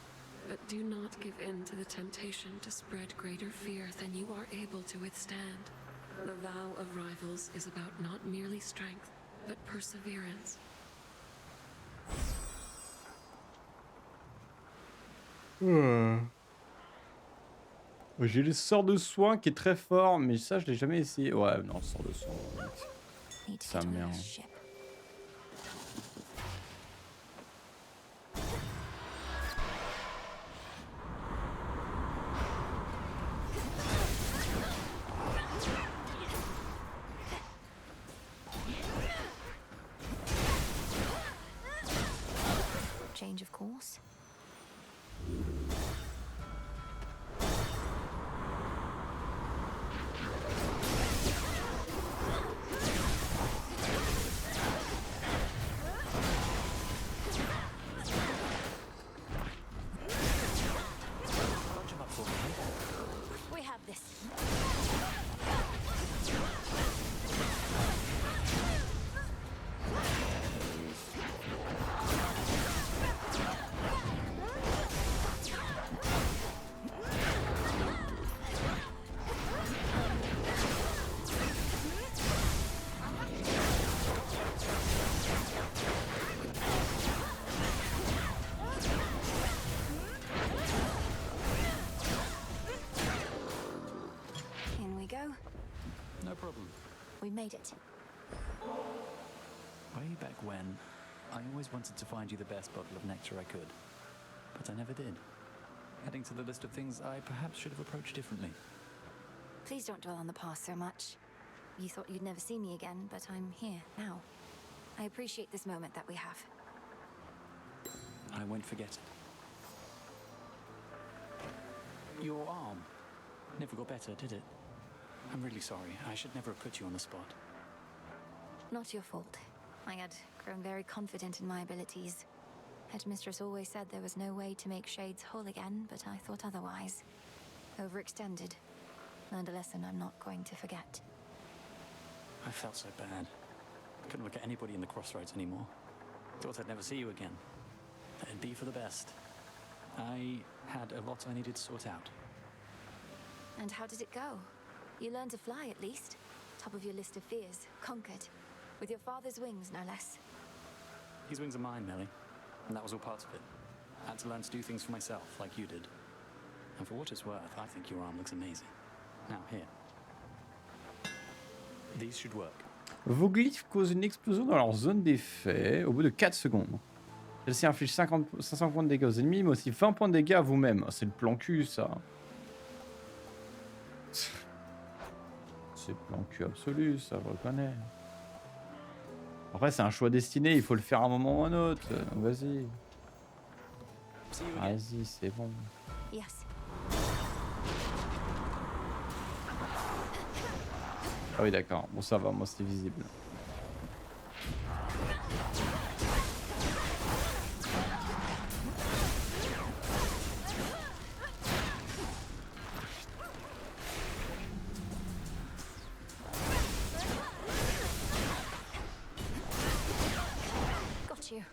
but do not give in to the temptation to spread greater fear than you are able to withstand. The vow of rivals is about not merely strength, but perseverance. J'ai le sort de soin qui est très fort, mais ça je l'ai jamais essayé. Ouais, non, sort de soin. Ça merde. Change of course. We have this. In we go. No problem. We made it. Way back when, I always wanted to find you the best bottle of nectar I could. But I never did. Adding to the list of things I perhaps should have approached differently. Please don't dwell on the past so much. You thought you'd never see me again, but I'm here now. I appreciate this moment that we have. I won't forget it. Your arm never got better, did it? I'm really sorry. I should never have put you on the spot. Not your fault. I had grown very confident in my abilities. Headmistress always said there was no way to make Shades whole again, but I thought otherwise. Overextended. Learned a lesson I'm not going to forget. I felt so bad. I couldn't look at anybody in the crossroads anymore. Thought I'd never see you again. It'd be for the best. I had a lot I needed to sort out. And how did it go? You learned to fly, at least. Top of your list of fears. Conquered. With your father's wings, no less. These wings are mine, Millie. And that was all part of it. I had to learn to do things for myself, like you did. And for what it's worth, I think your arm looks amazing. Now, here. These should work. Vos glyphes causent une explosion dans leur zone d'effet au bout de 4 secondes. Celle-ci inflige 500 points de dégâts aux ennemis, mais aussi 20 points de dégâts à vous-même. C'est le plan cul, ça. C'est le plan cul absolu, ça, je reconnais. Après, c'est un choix destiné, il faut le faire à un moment ou à un autre. Vas-y. Vas-y, c'est bon. Yes. Ah oui, d'accord. Bon, ça va, moi, c'était visible. Got you.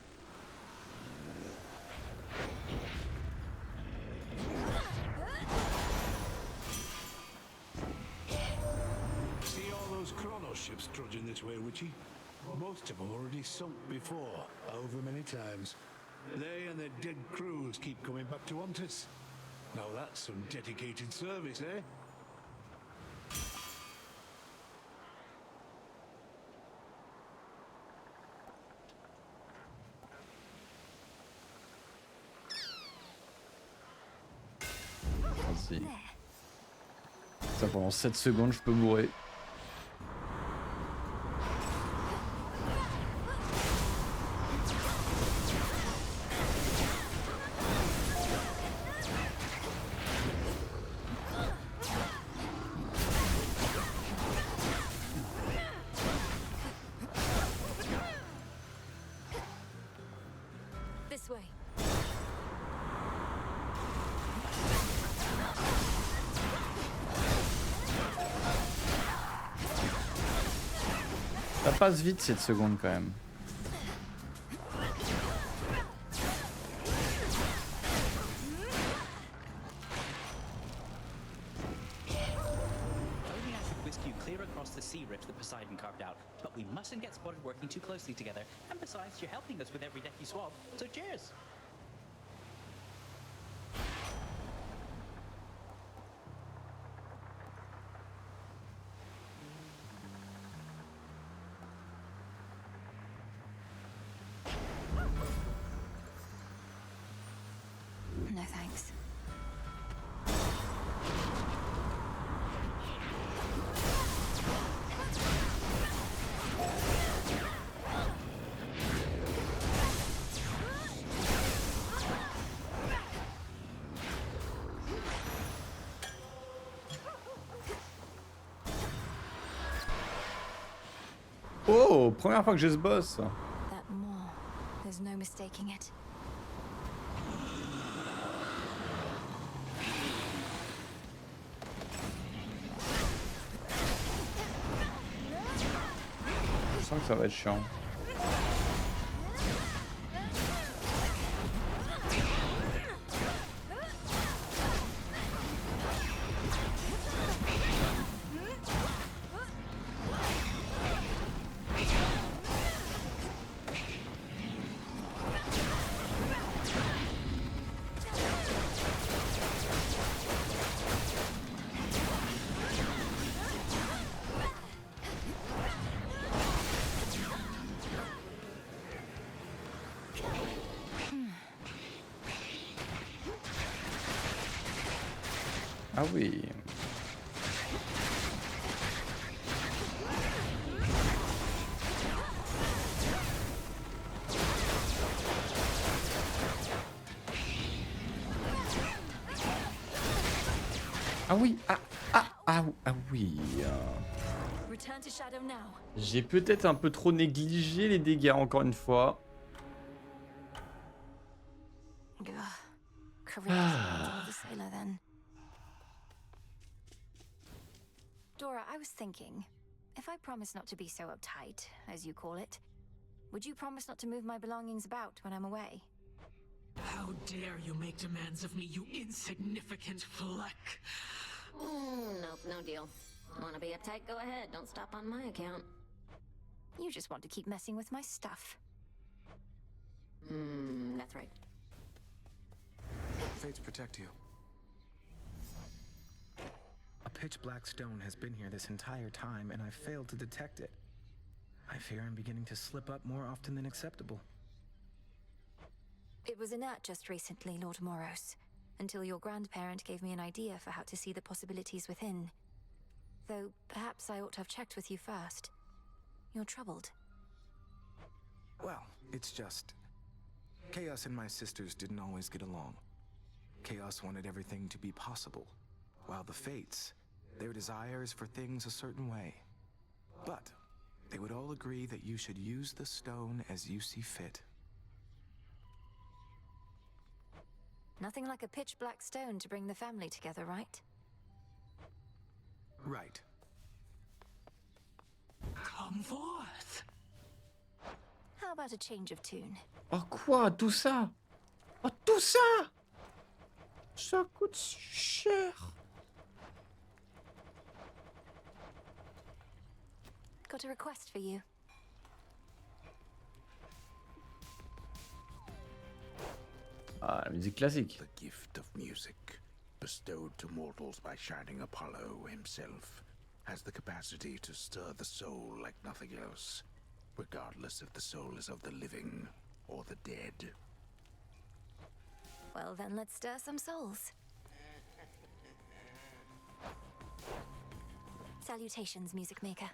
See all those Chronos ships trudging this way, Witchy? Most of them already sunk before, over many times. They and their dead crews keep coming back to haunt us. Now that's some dedicated service, eh? Vas-y. Ça pendant 7 secondes, je peux mourir. This way. Ça passe vite 7 secondes quand même. Odin asked to whisk you clear across the sea rift that Poseidon carved out, but we mustn't get spotted working too closely together. And besides, you're helping us with every deck you swab, so cheers! No thanks. Oh, première fois que j'ai ce boss. That maw. There's no mistaking it. Je sens que ça va être chiant. Ah oui. Ah oui, ah oui. Return to Shadow now. J'ai peut-être un peu trop négligé les dégâts encore une fois. Courageous the sailor then. Dora, I was thinking, if I promise not to be so uptight, as you call it, would you promise not to move my belongings about when I'm away? How dare you make demands of me, you insignificant fleck! Nope, no deal. Wanna be uptight? Go ahead. Don't stop on my account. You just want to keep messing with my stuff. That's right. Fates protect you. A pitch black stone has been here this entire time, and I've failed to detect it. I fear I'm beginning to slip up more often than acceptable. It was inert just recently, Lord Moros, until your grandparent gave me an idea for how to see the possibilities within. Though perhaps I ought to have checked with you first. You're troubled. Well, it's just... Chaos and my sisters didn't always get along. Chaos wanted everything to be possible, while the Fates, their desire is for things a certain way. But they would all agree that you should use the stone as you see fit. Nothing like a pitch black stone to bring the family together, right? Right. Come forth. How about a change of tune? Oh quoi, tout ça? Oh tout ça? Ça coûte cher. Got a request for you. Ah, la musique classique. The gift of music, bestowed to mortals by shining Apollo himself, has the capacity to stir the soul like nothing else, regardless if the soul is of the living or the dead. Well, then let's stir some souls. Salutations, music maker.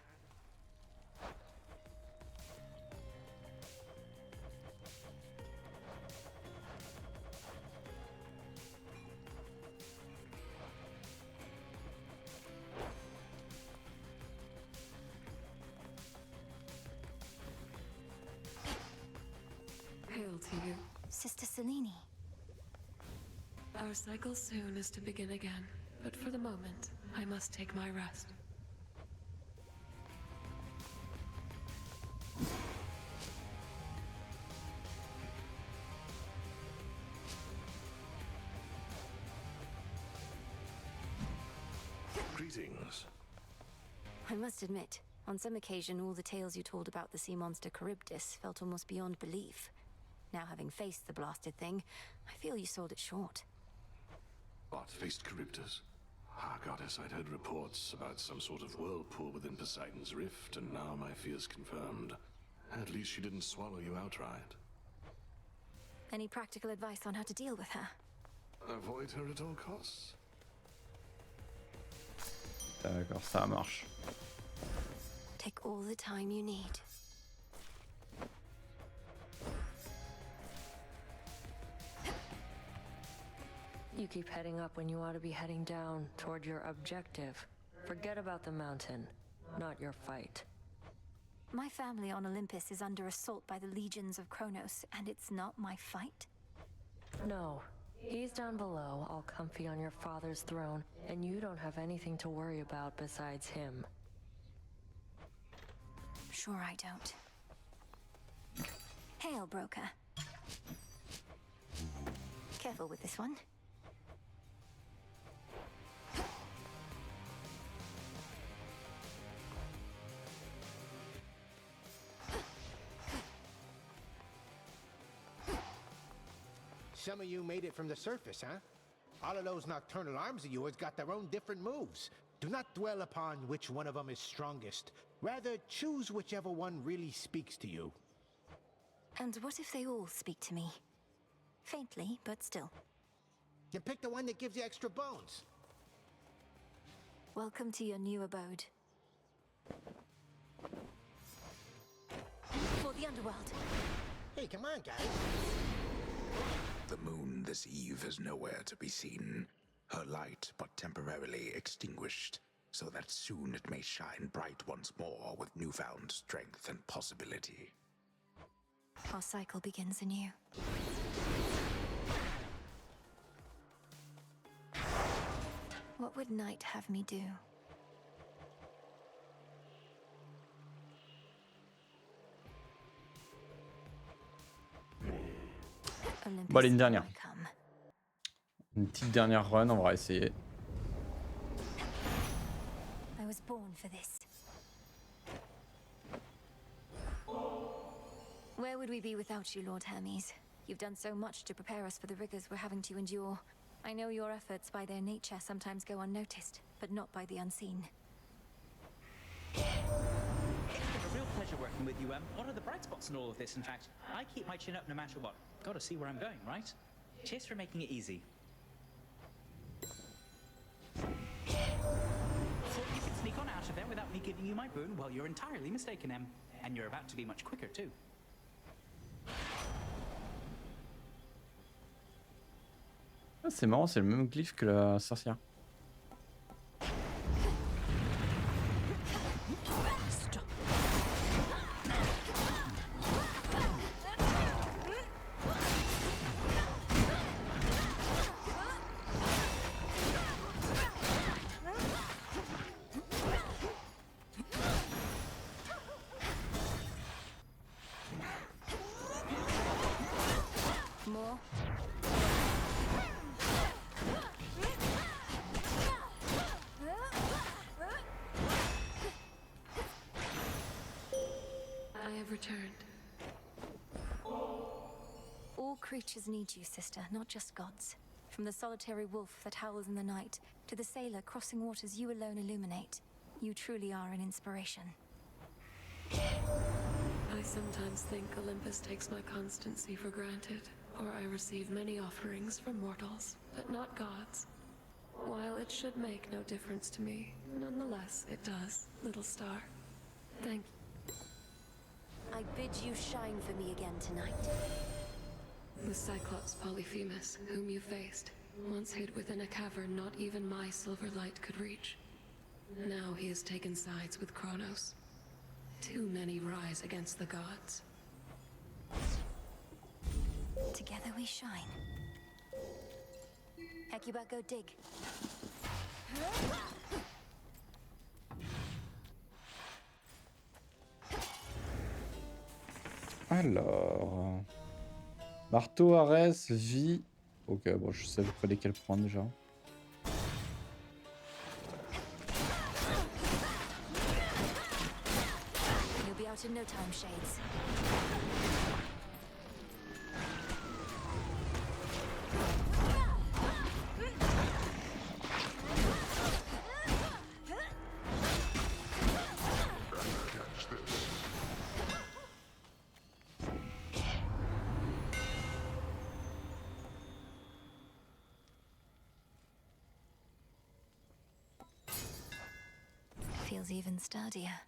Hail to you. Sister Selene. Our cycle soon is to begin again, but for the moment, I must take my rest. Greetings. I must admit, on some occasion, all the tales you told about the sea monster Charybdis felt almost beyond belief. Now, having faced the blasted thing, I feel you sold it short. What, faced Charybdis? Ah, goddess, I'd heard reports about some sort of whirlpool within Poseidon's Rift, and now my fears confirmed. At least she didn't swallow you outright. Any practical advice on how to deal with her? Avoid her at all costs? D'accord, ça marche. Take all the time you need. You keep heading up when you ought to be heading down toward your objective. Forget about the mountain, not your fight. My family on Olympus is under assault by the legions of Kronos, and it's not my fight? No. He's down below, all comfy on your father's throne, and you don't have anything to worry about besides him. Sure I don't. Hail, broker. Careful with this one. Some of you made it from the surface, huh? All of those nocturnal arms of yours got their own different moves. Do not dwell upon which one of them is strongest. Rather, choose whichever one really speaks to you. And what if they all speak to me? Faintly, but still. Then pick the one that gives you extra bones. Welcome to your new abode. For the underworld. Hey, come on, guys. The moon this eve is nowhere to be seen, her light but temporarily extinguished, so that soon it may shine bright once more with newfound strength and possibility. Our cycle begins anew. What would night have me do? Bon, allez, une dernière. Une petite dernière run, on va essayer. I was born for this. Where would we be without you, Lord Hermes? You've done so much to prepare us for the rigors we're having to endure. I know your efforts by their nature sometimes go unnoticed, but not by the unseen. It's been a real pleasure working with you, Em. What are the bright spots in all of this, in fact? I keep my chin up no matter what. Gotta see where I'm going, right? Cheers for making it easy. Thought you could sneak on out of there without me giving you my boon? Well, you're entirely mistaken, Em. And you're about to be much quicker, too. Ah, c'est marrant, c'est le même glyphe que la sorcière. creatures need you, sister, not just gods. From the solitary wolf that howls in the night, to the sailor crossing waters you alone illuminate. You truly are an inspiration. I sometimes think Olympus takes my constancy for granted, or I receive many offerings from mortals, but not gods. While it should make no difference to me, nonetheless it does, little star. Thank you. I bid you shine for me again tonight. The Cyclops Polyphemus, whom you faced, once hid within a cavern not even my silver light could reach. Now he has taken sides with Kronos. Too many rise against the gods. Together we shine. Hecuba, go dig. Alors... Marteau, Arès, vie... Ok, bon, je sais pas lesquels prendre déjà. You'll be out in no time, Shades. Feels even sturdier.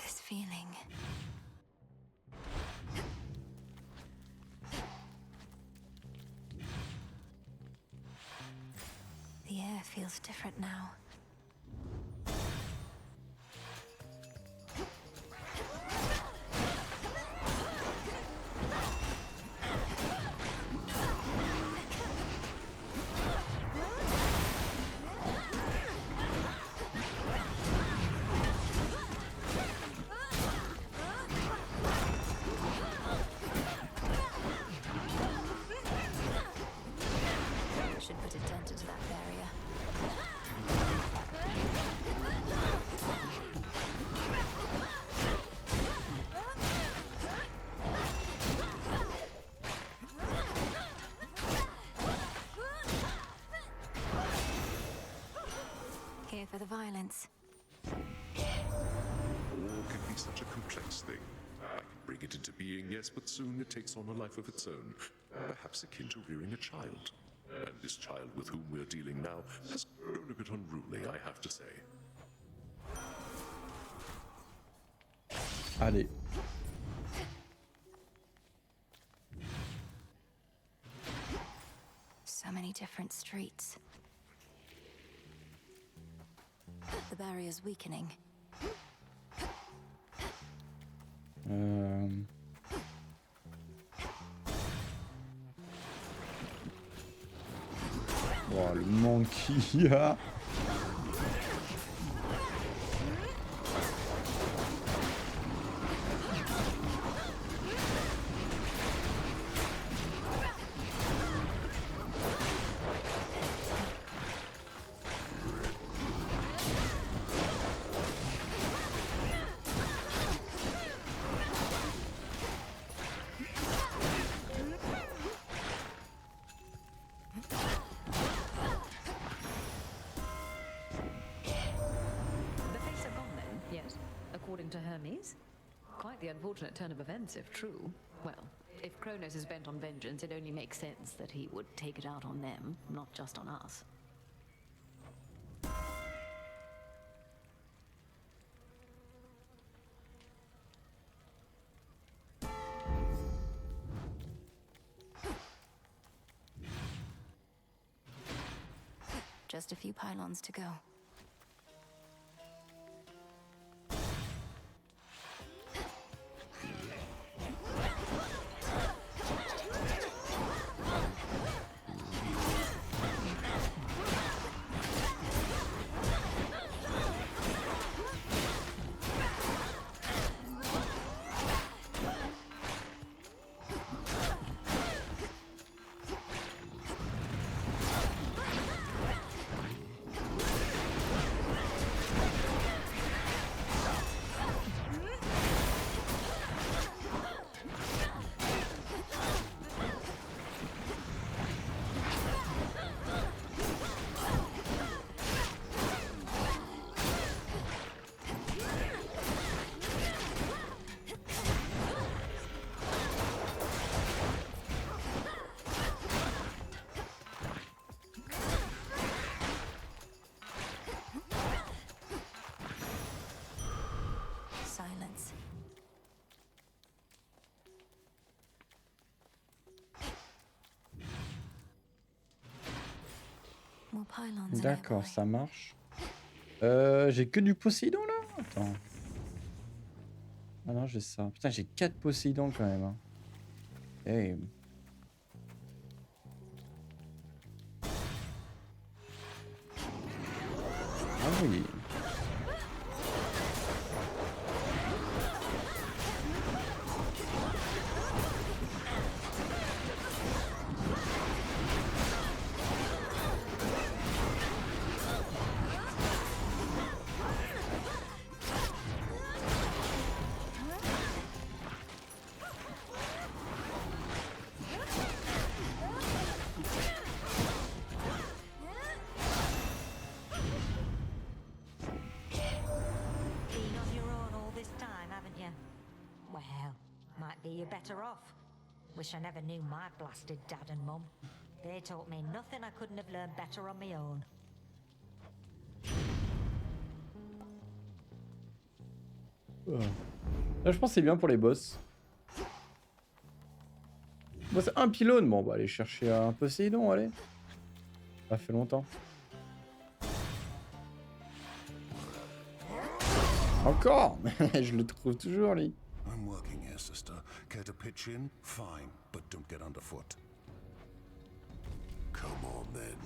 This feeling. The air feels different now. Should put a dent into that barrier. Here for the violence. War can be such a complex thing. I can bring it into being, yes, but soon it takes on a life of its own. Perhaps akin to rearing a child. And this child with whom we're dealing now has grown a bit unruly, I have to say. Allez. So many different streets. The barrier's weakening. Oh, le manque qu'il y a. According to Hermes? Quite the unfortunate turn of events, if true. Well, if Kronos is bent on vengeance, it only makes sense that he would take it out on them, not just on us. Just a few pylons to go. pylons in D'accord, Oberoi. ça marche. J'ai que du Poséidon là? Attends. Ah non, j'ai ça. Putain, j'ai 4 Poséidon quand même. Hein. Eh. Ah oui. Been on your own all this time, haven't you? Well, might be you're better off. Wish I never knew my blasted dad and mum. They taught me nothing I couldn't have learned better on my own. Là, je pense que c'est bien pour les boss. Bon, c'est un pylône. Bon, on va aller chercher un Poséidon, allez. Ça fait longtemps. Encore. Je le trouve toujours, lui. I'm working here, sister. Care to pitch in? Fine, but don't get underfoot. Come on, then.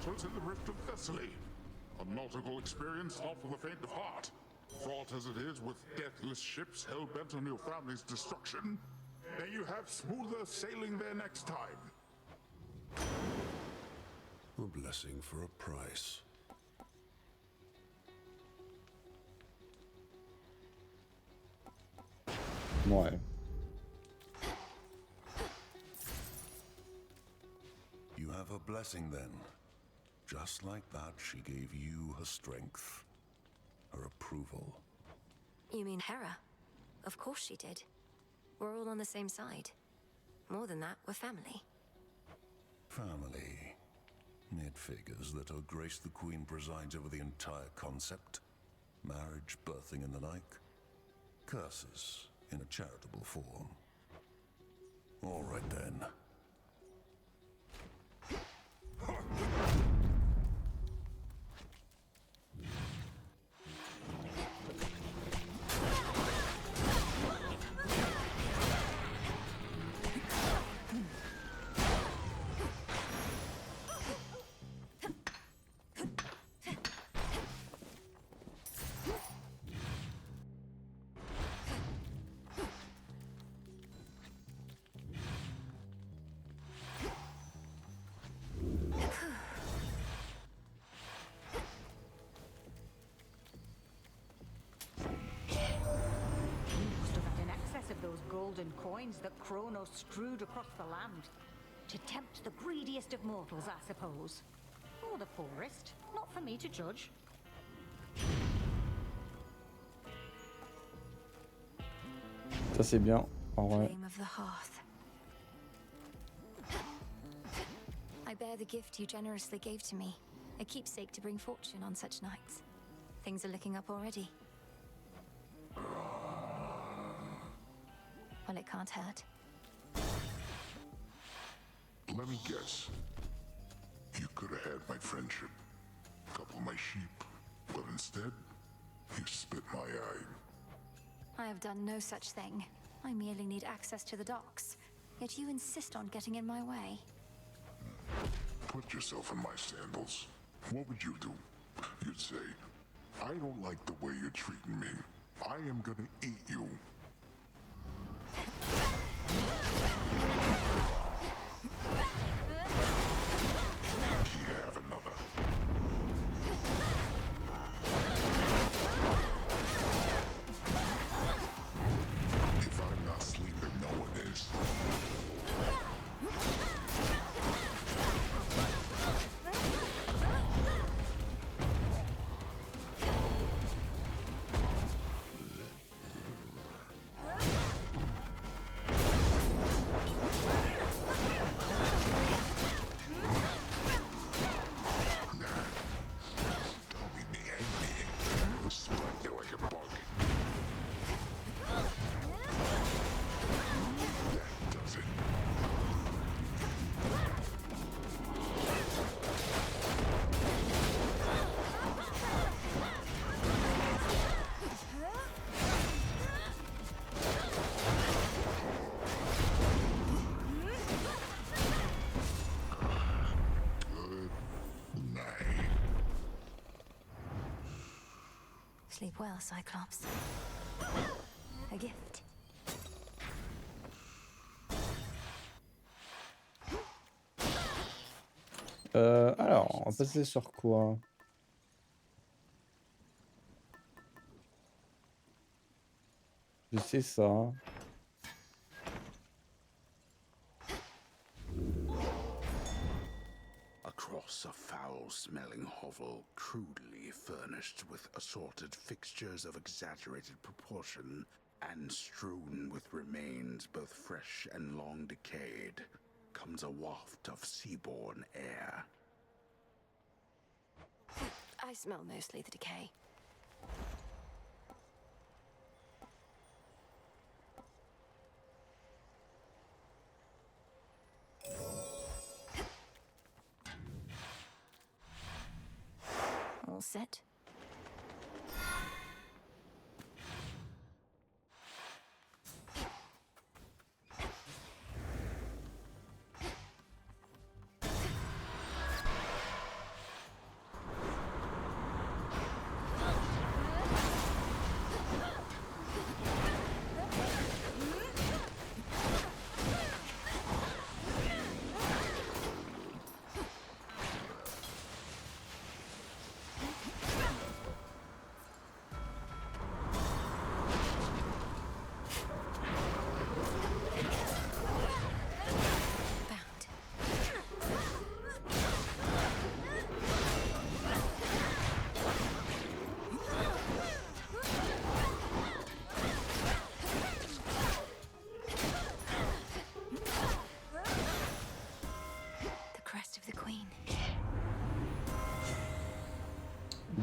In the Rift of Thessaly. A nautical experience not for the faint of heart. Fraught as it is with deathless ships hell-bent on your family's destruction. May you have smoother sailing there next time. A blessing for a price. Ouais. You have a blessing then. Just like that, she gave you her strength, her approval. You mean Hera? Of course she did. We're all on the same side. More than that, we're family. Family. It figures that Her Grace the Queen presides over the entire concept. Marriage, birthing, and the like. Curses in a charitable form. All right then. Those golden coins that Kronos strewed across the land. To tempt the greediest of mortals, I suppose. Or the poorest. Not for me to judge. Ça c'est bien. En vrai. Flame of the hearth. I bear the gift you generously gave to me. A keepsake to bring fortune on such nights. Things are looking up already. Well, it can't hurt. Let me guess. You could have had my friendship, couple my sheep, but instead, you spit my eye. I have done no such thing. I merely need access to the docks. Yet you insist on getting in my way. Put yourself in my sandals. What would you do? You'd say, I don't like the way you're treating me. I am gonna eat you. Sleep well, Cyclops. A gift. Alors, on va passer sur quoi? Je sais ça. Across a foul-smelling hovel, crudely furnished with assorted fixtures of exaggerated proportion, and strewn with remains both fresh and long decayed, comes a waft of seaborne air. I smell mostly the decay. All set.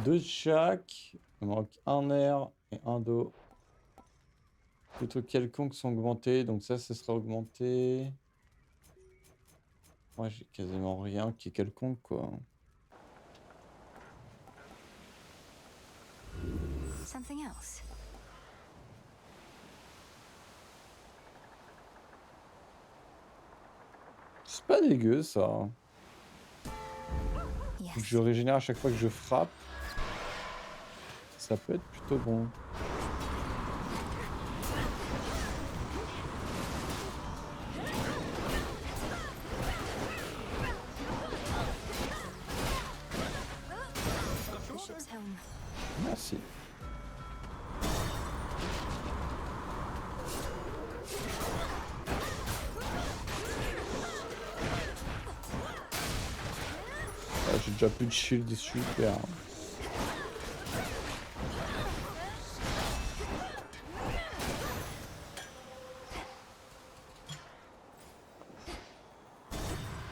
Deux de chaque. Il manque un air et un dos. Les trucs quelconques sont augmentés, donc ça, ce sera augmenté. Moi, j'ai quasiment rien qui est quelconque, quoi. Something else. C'est pas dégueu, ça. Je régénère à chaque fois que je frappe. Ça peut être plutôt bon. Merci. Ah, j'ai déjà plus de shield, super.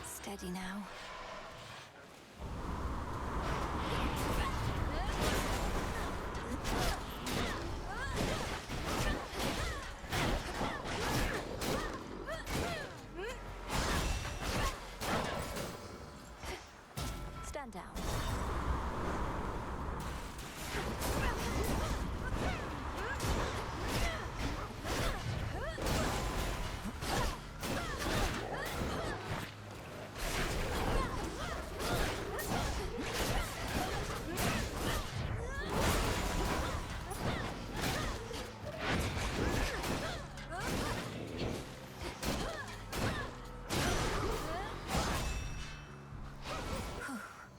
Steady now. Stand down.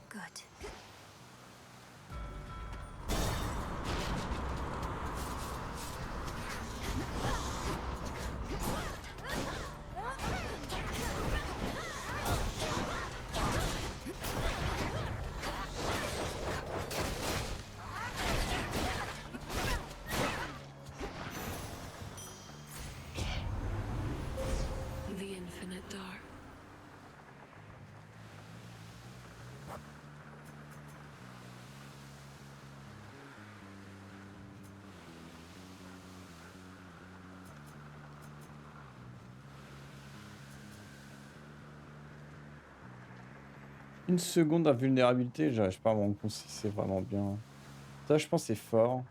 Good. The infinite dark. Une seconde d'invulnérabilité, j'arrive pas à me rendre compte si c'est vraiment bien. Ça, je pense, c'est fort.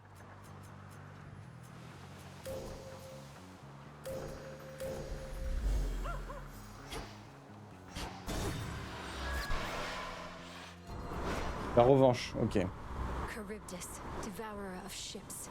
La revanche, ok. Charybdis, devourer of ships.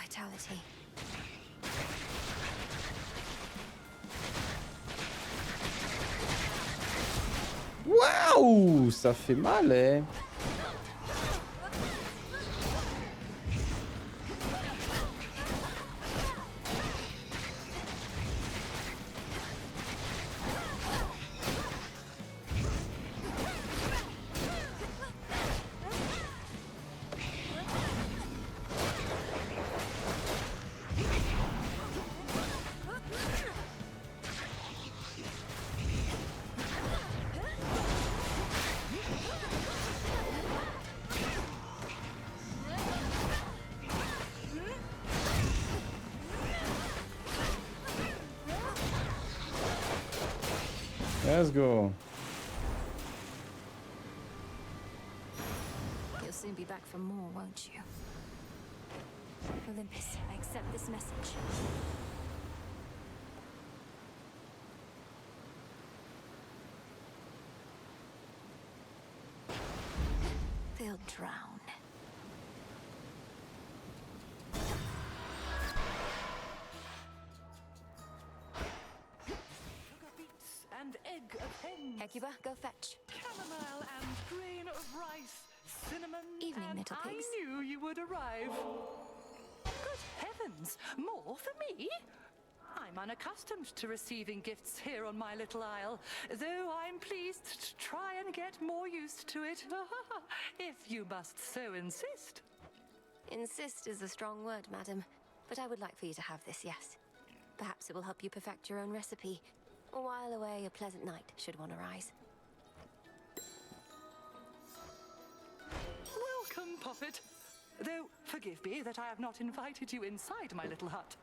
Vitality. Waouh, ça fait mal, hein. Let's go. You'll soon be back for more, won't you? Olympus, I accept this message. They'll drown. And egg of hens. Hecuba, go fetch. Chamomile and grain of rice. Cinnamon. Evening, and little pigs. I knew you would arrive. Good heavens, more for me? I'm unaccustomed to receiving gifts here on my little isle, though I'm pleased to try and get more used to it, if you must so insist. Insist is a strong word, madam, but I would like for you to have this, yes. Perhaps it will help you perfect your own recipe, or while away a pleasant night, should one arise. Welcome, Poppet. Though, forgive me that I have not invited you inside my little hut.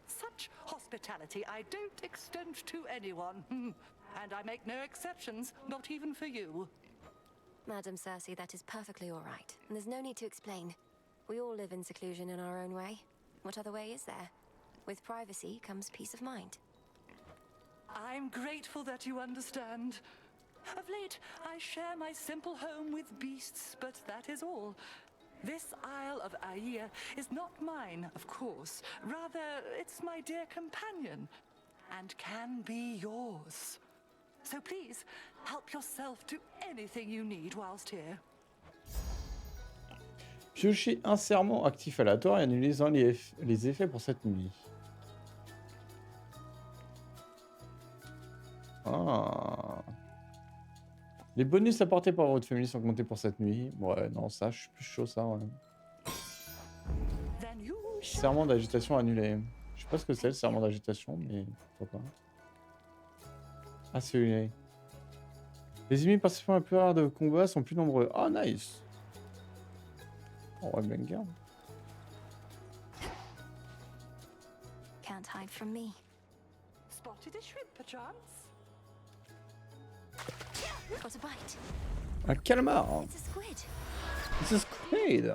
Such hospitality I don't extend to anyone. And I make no exceptions, not even for you. Madam Cersei, that is perfectly all right. And there's no need to explain. We all live in seclusion in our own way. What other way is there? With privacy comes peace of mind. I'm grateful that you understand. Of late, I share my simple home with beasts, but that is all. This Isle of Aia is not mine, of course. Rather, it's my dear companion, and can be yours. So please, help yourself to anything you need whilst here. Piocher un serment actif aléatoire et annuler les effets pour cette nuit. Ah. Les bonus apportés par votre famille sont comptés pour cette nuit. Ouais, non, ça, je suis plus chaud, ça, ouais. Serment d'agitation annulé. Je sais pas ce que c'est, le serment d'agitation, mais pourquoi pas. Ah, c'est annulé. Les ennemis participant à la plupart de combats sont plus nombreux. Ah, nice. Oh, ouais, banger. Can't hide from me. Spotted a shrimp, perchance? Got a bite. Un calmar. It's a squid. It's a squid.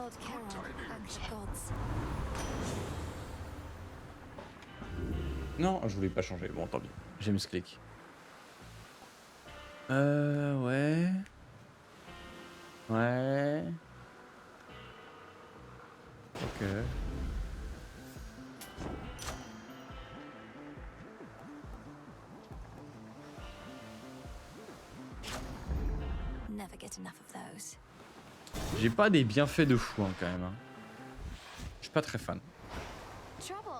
Lord Carol and the gods. Non, je voulais pas changer. Bon, tant pis. J'aime ce clic. Ouais. Ouais. Ok. Never get enough of those. J'ai pas des bienfaits de fou hein, quand même. Hein. Je suis pas très fan. Trouble.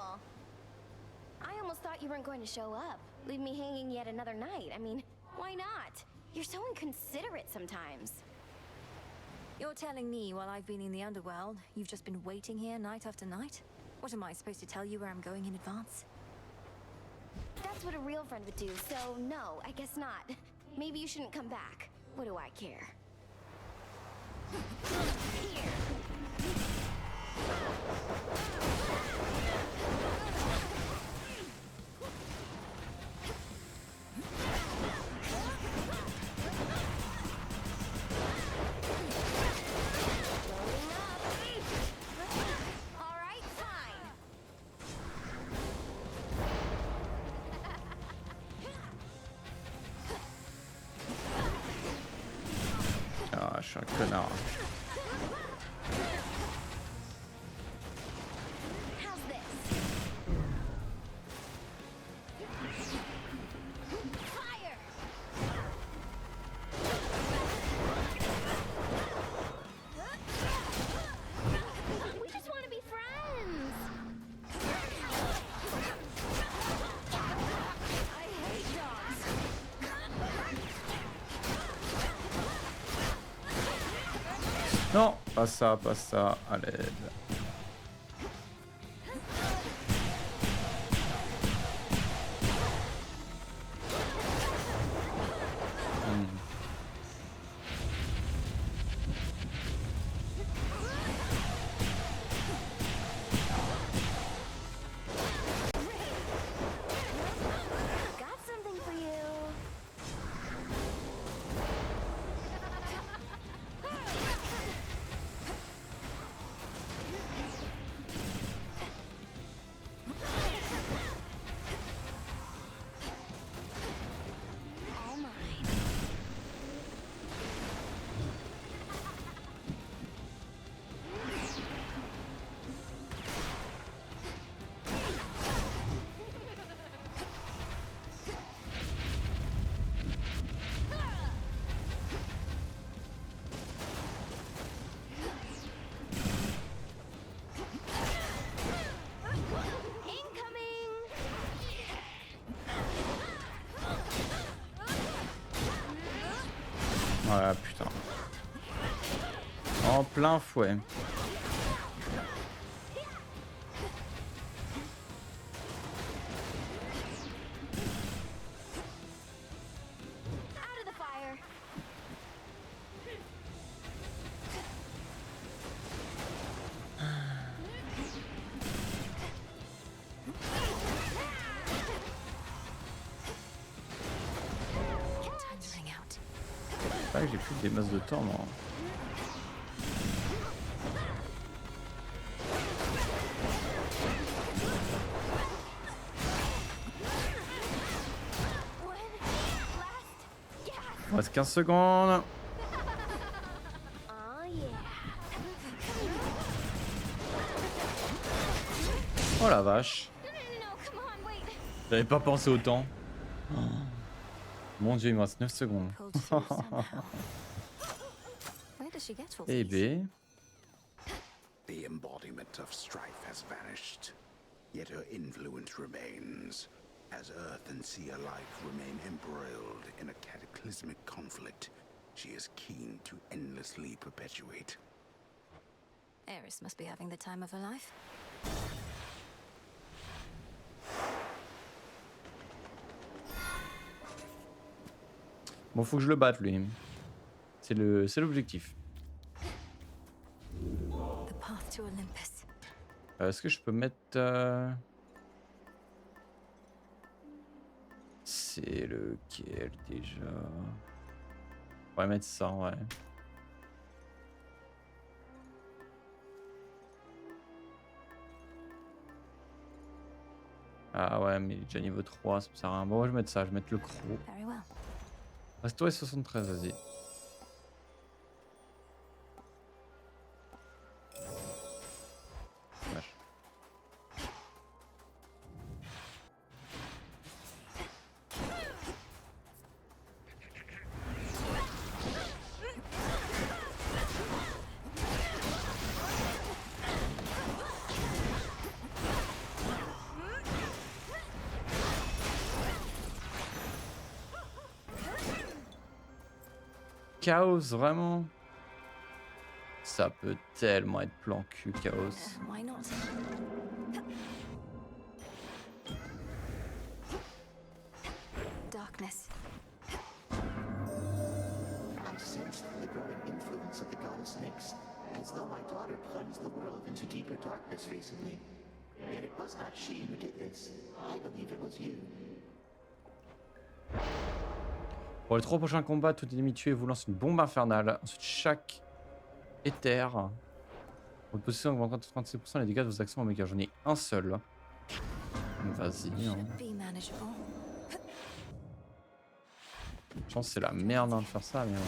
I almost thought you weren't going to show up. Leave me hanging yet another night. I mean, why not? You're so inconsiderate sometimes. You're telling me while I've been in the underworld, you've just been waiting here night after night? What am I supposed to tell you where I'm going in advance? That's what a real friend would do, so no, I guess not. Maybe you shouldn't come back. What do I care? Here. Ah, je suis un connard. We just want to be friends. I hate dogs. Non, pas ça, pas ça. À l'aide. Got something for you. All mine. Incoming. Voilà, putain. En plein fouet. Out of the fire. Time's running out. C'est vrai que j'ai plus des masses de temps, moi. Il reste 15 secondes. Oh yeah. Oh la vache. J'avais pas pensé au temps. Oh. Mon dieu, il me reste 9 secondes. Where does she get all Eh these? ben. The embodiment of strife has vanished, yet her influence remains, as Earth and Sea alike remain embroiled in a cataclysmic conflict she is keen to endlessly perpetuate. Eris must be having the time of her life. Bon, faut que je le batte, lui. C'est l'objectif. The path to Olympus. Est-ce que je peux mettre... C'est lequel déjà? On va mettre ça, ouais. Ah ouais, mais il est déjà niveau 3, ça me sert à rien. Bon, je vais mettre ça, je vais mettre le croc. Very well. Restauré 73, vas-y. Vache. Chaos, vraiment? Ça peut tellement être plan cul, Chaos. Why not? Darkness. I sensed the growing influence of the goddess Nyx, as though my daughter plunged the world into deeper darkness recently. Yet it was not she who did this. I believe it was you. Pour les 3 prochains combats, tout ennemi tué vous lance une bombe infernale. Ensuite, chaque éther. Votre position augmentera de 36% les dégâts de vos actions en méga. J'en ai un seul. Vas-y. Hein. Be manageable. Je pense que c'est la merde hein, de faire ça, mais.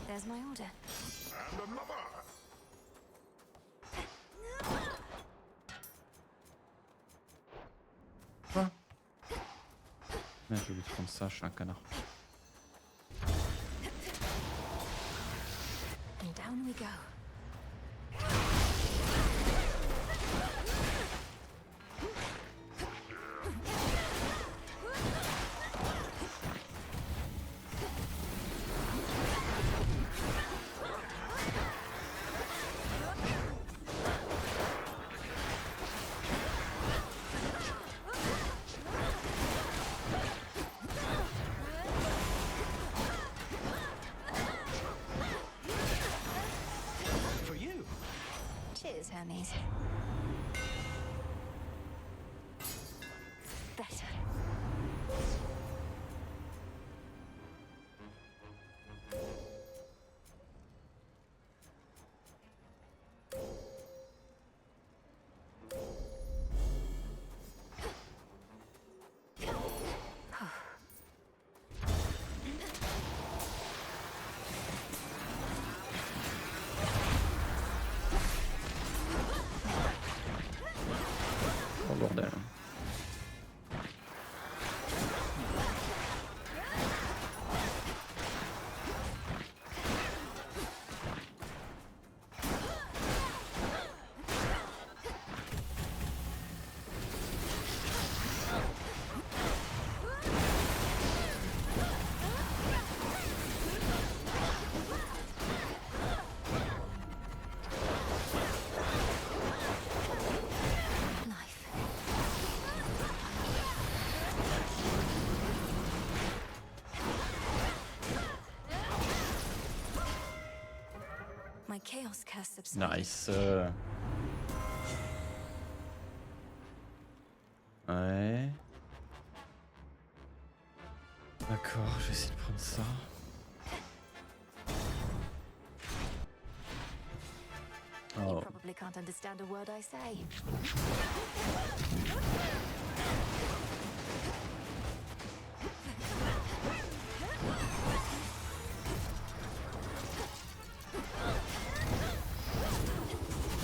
There's my order. And another! Quoi? Merde, j'ai oublié de prendre ça, je suis un connard. And down we go. Cheers, Hermes. Better. Oh bordel. My chaos curse subsided. Nice. Ouais. D'accord, je vais essayer de prendre ça. You Oh. probably can't understand a word I say.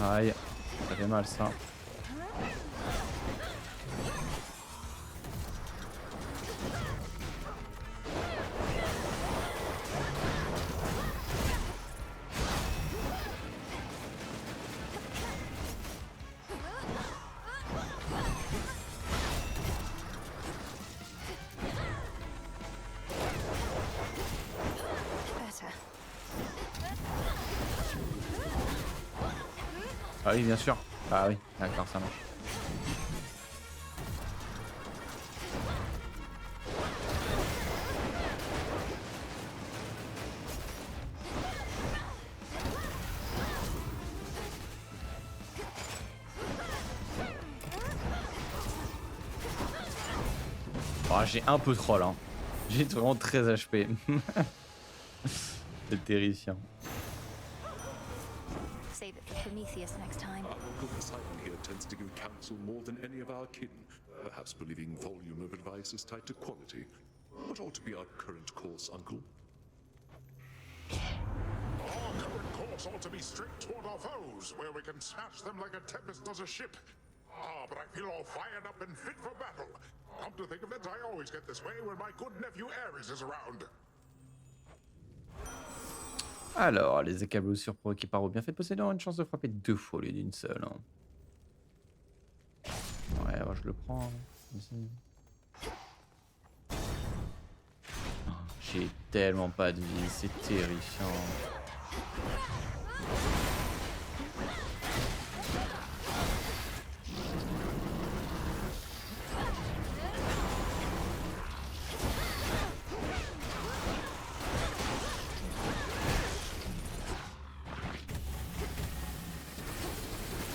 Aïe, ça fait mal ça. Better. Ah oui, bien sûr. Ah oui, d'accord, ça marche. Oh, j'ai un peu troll, hein. J'ai vraiment 13 HP. C'est terrifiant. Save it for Prometheus next time. Uncle Poseidon here tends to give counsel more than any of our kin, perhaps believing volume of advice is tied to quality. What ought to be our current course, Uncle? Our current course ought to be straight toward our foes, where we can smash them like a tempest does a ship. Ah, but I feel all fired up and fit for battle. Come to think of it, I always get this way when my good nephew Ares is around. Alors, les accablosures pour équipar au bienfait de possédant ont une chance de frapper 2 fois au lieu d'une seule. Hein. Ouais, alors je le prends. Oh, j'ai tellement pas de vie, c'est terrifiant.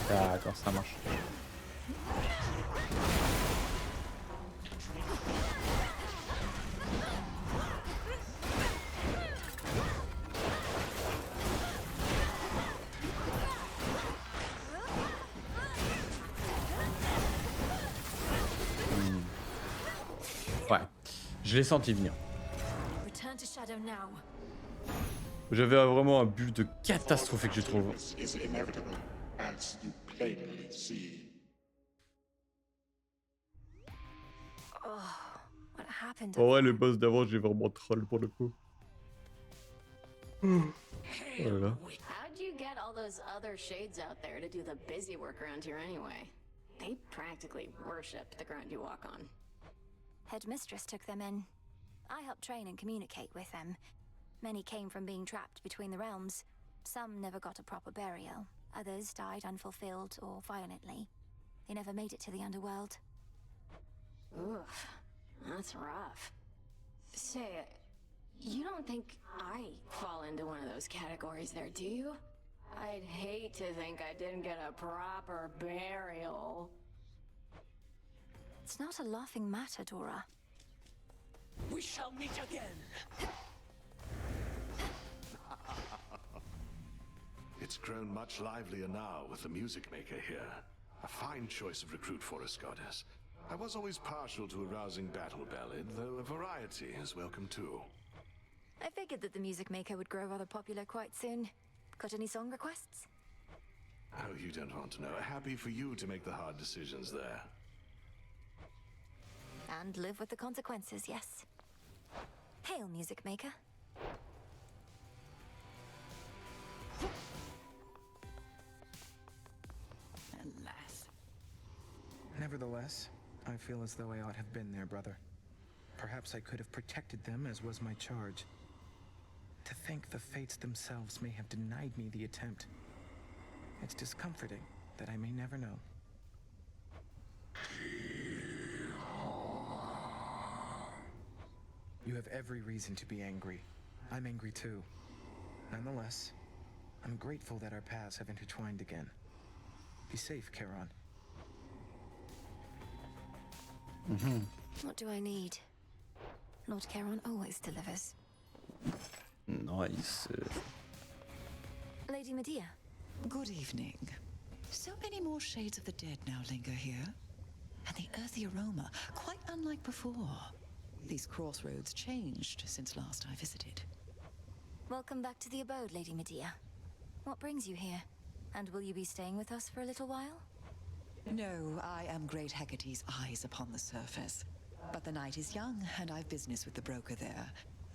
D'accord, ça marche. Ouais, je l'ai senti venir. Return to Shadow now. J'avais vraiment un but de catastrophique, je trouve. Is inevitable, as you plainly see. Oh, what happened? En vrai, le boss d'avant, j'ai vraiment troll pour le coup. Voilà. How'd you get all those other shades out there to do the busy work around here anyway? They practically worship the ground you walk on. Headmistress took them in. I helped train and communicate with them. Many came from being trapped between the realms. Some never got a proper burial. Others died unfulfilled or violently. They never made it to the underworld. Oof, that's rough. Say, you don't think I fall into one of those categories there, do you? I'd hate to think I didn't get a proper burial. It's not a laughing matter, Dora. We shall meet again. It's grown much livelier now with the music maker here. A fine choice of recruit for us, goddess. I was always partial to a rousing battle ballad, though a variety is welcome too. I figured that the music maker would grow rather popular quite soon. Got any song requests? Oh, you don't want to know. Happy for you to make the hard decisions there. And live with the consequences, yes. Hail, music maker. Alas. Nevertheless, I feel as though I ought have been there, brother. Perhaps I could have protected them as was my charge. To think the fates themselves may have denied me the attempt. It's discomforting that I may never know. You have every reason to be angry. I'm angry too. Nonetheless, I'm grateful that our paths have intertwined again. Be safe, Charon. What do I need? Lord Charon always delivers. Nice. Lady Medea. Good evening. So many more shades of the dead now linger here. And the earthy aroma, quite unlike before. These crossroads changed since last I visited. Welcome back to the abode, Lady Medea. What brings you here? And will you be staying with us for a little while? No, I am Great Hecate's eyes upon the surface. But the night is young, and I've business with the broker there.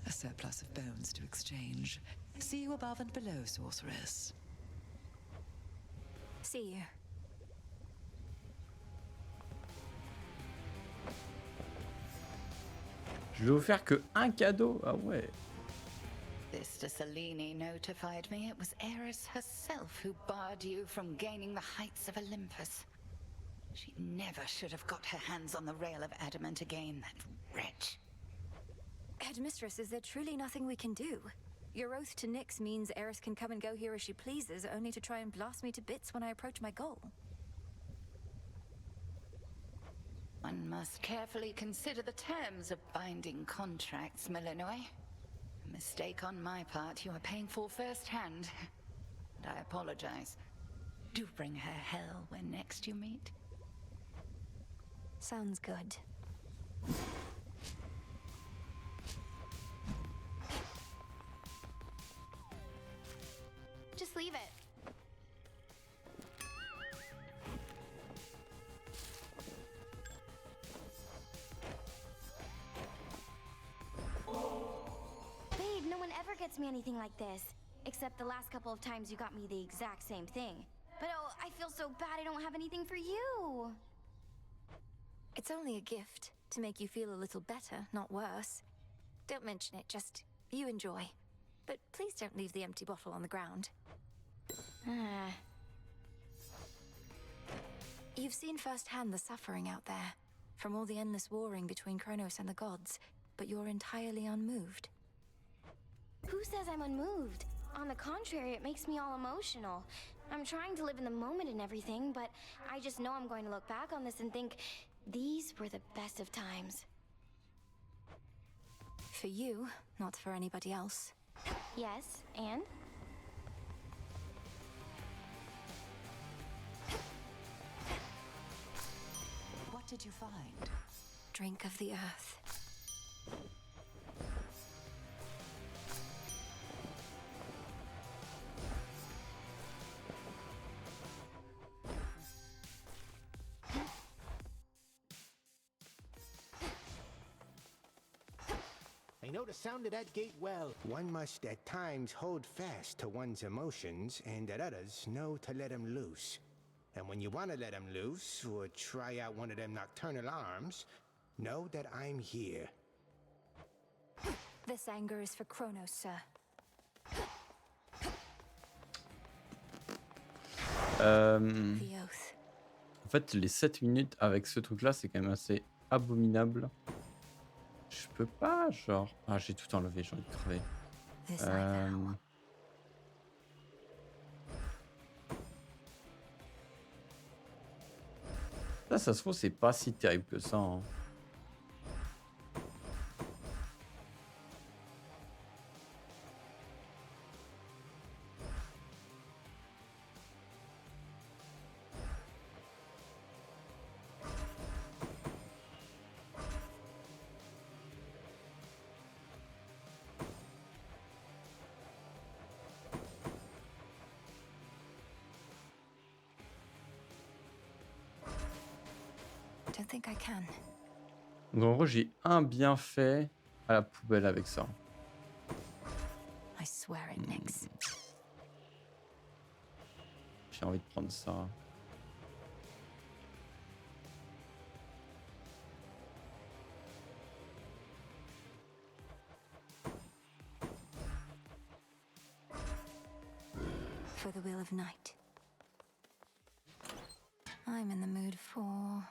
A surplus of bones to exchange. See you above and below, sorceress. See you. Je vais offrir que un cadeau. Ah ouais. Sister Selene notified me it was Eris herself who barred you from gaining the heights of Olympus. She never should have got her hands on the Rail of Adamant again, that wretch. Headmistress, is there truly nothing we can do? Your oath to Nyx means Eris can come and go here as she pleases, only to try and blast me to bits when I approach my goal. One must carefully consider the terms of binding contracts, Melinoe. A mistake on my part you are paying for firsthand. And I apologize. Do bring her hell when next you meet. Sounds good. Just leave it. Babe, no one ever gets me anything like this. Except the last couple of times you got me the exact same thing. But oh, I feel so bad I don't have anything for you. It's only a gift, to make you feel a little better, not worse. Don't mention it, just you enjoy. But please don't leave the empty bottle on the ground. You've seen firsthand the suffering out there, from all the endless warring between Kronos and the gods, but you're entirely unmoved. Who says I'm unmoved? On the contrary, it makes me all emotional. I'm trying to live in the moment and everything, but I just know I'm going to look back on this and think, these were the best of times. For you, not for anybody else. Yes, and? What did you find? Drink of the earth. I know the sound of that gate well. One must at times hold fast to one's emotions, and at others know to let them loose. And when you want to let them loose, or try out one of them nocturnal arms, know that I'm here. This anger is for Kronos, sir. The oath. En fait, les 7 minutes avec ce truc-là, c'est quand même assez abominable. Je peux pas, genre... Ah, j'ai tout enlevé, j'ai envie de crever. Ça se trouve, c'est pas si terrible que ça. Hein. Don't think I can. Donc en gros, j'ai un bienfait à la poubelle avec ça. I swear it, Nyx. J'ai envie de prendre ça. For the Wheel of Night. I'm in the mood for...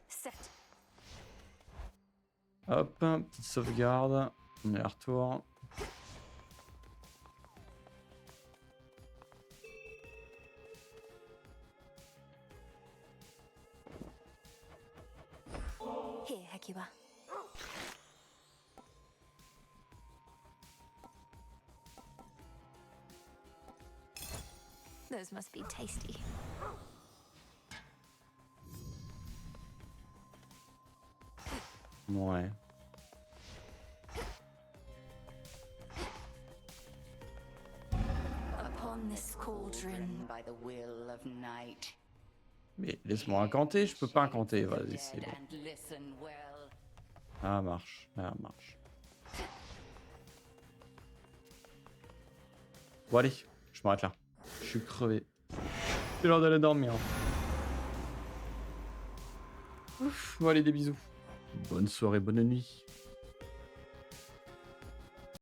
Set. Hop, petite sauvegarde. On est à retour. Here, Hecuba. Those must be tasty. Ouais. Upon this cauldron by the will of night. Mais laisse-moi incanter, je peux pas incanter. Vas-y, c'est bon. And listen well. Ça marche, ça marche. Bon allez, je m'arrête là. Je suis crevé. C'est l'heure d'aller dormir. Ouf, bon allez, des bisous. Bonne soirée, bonne nuit.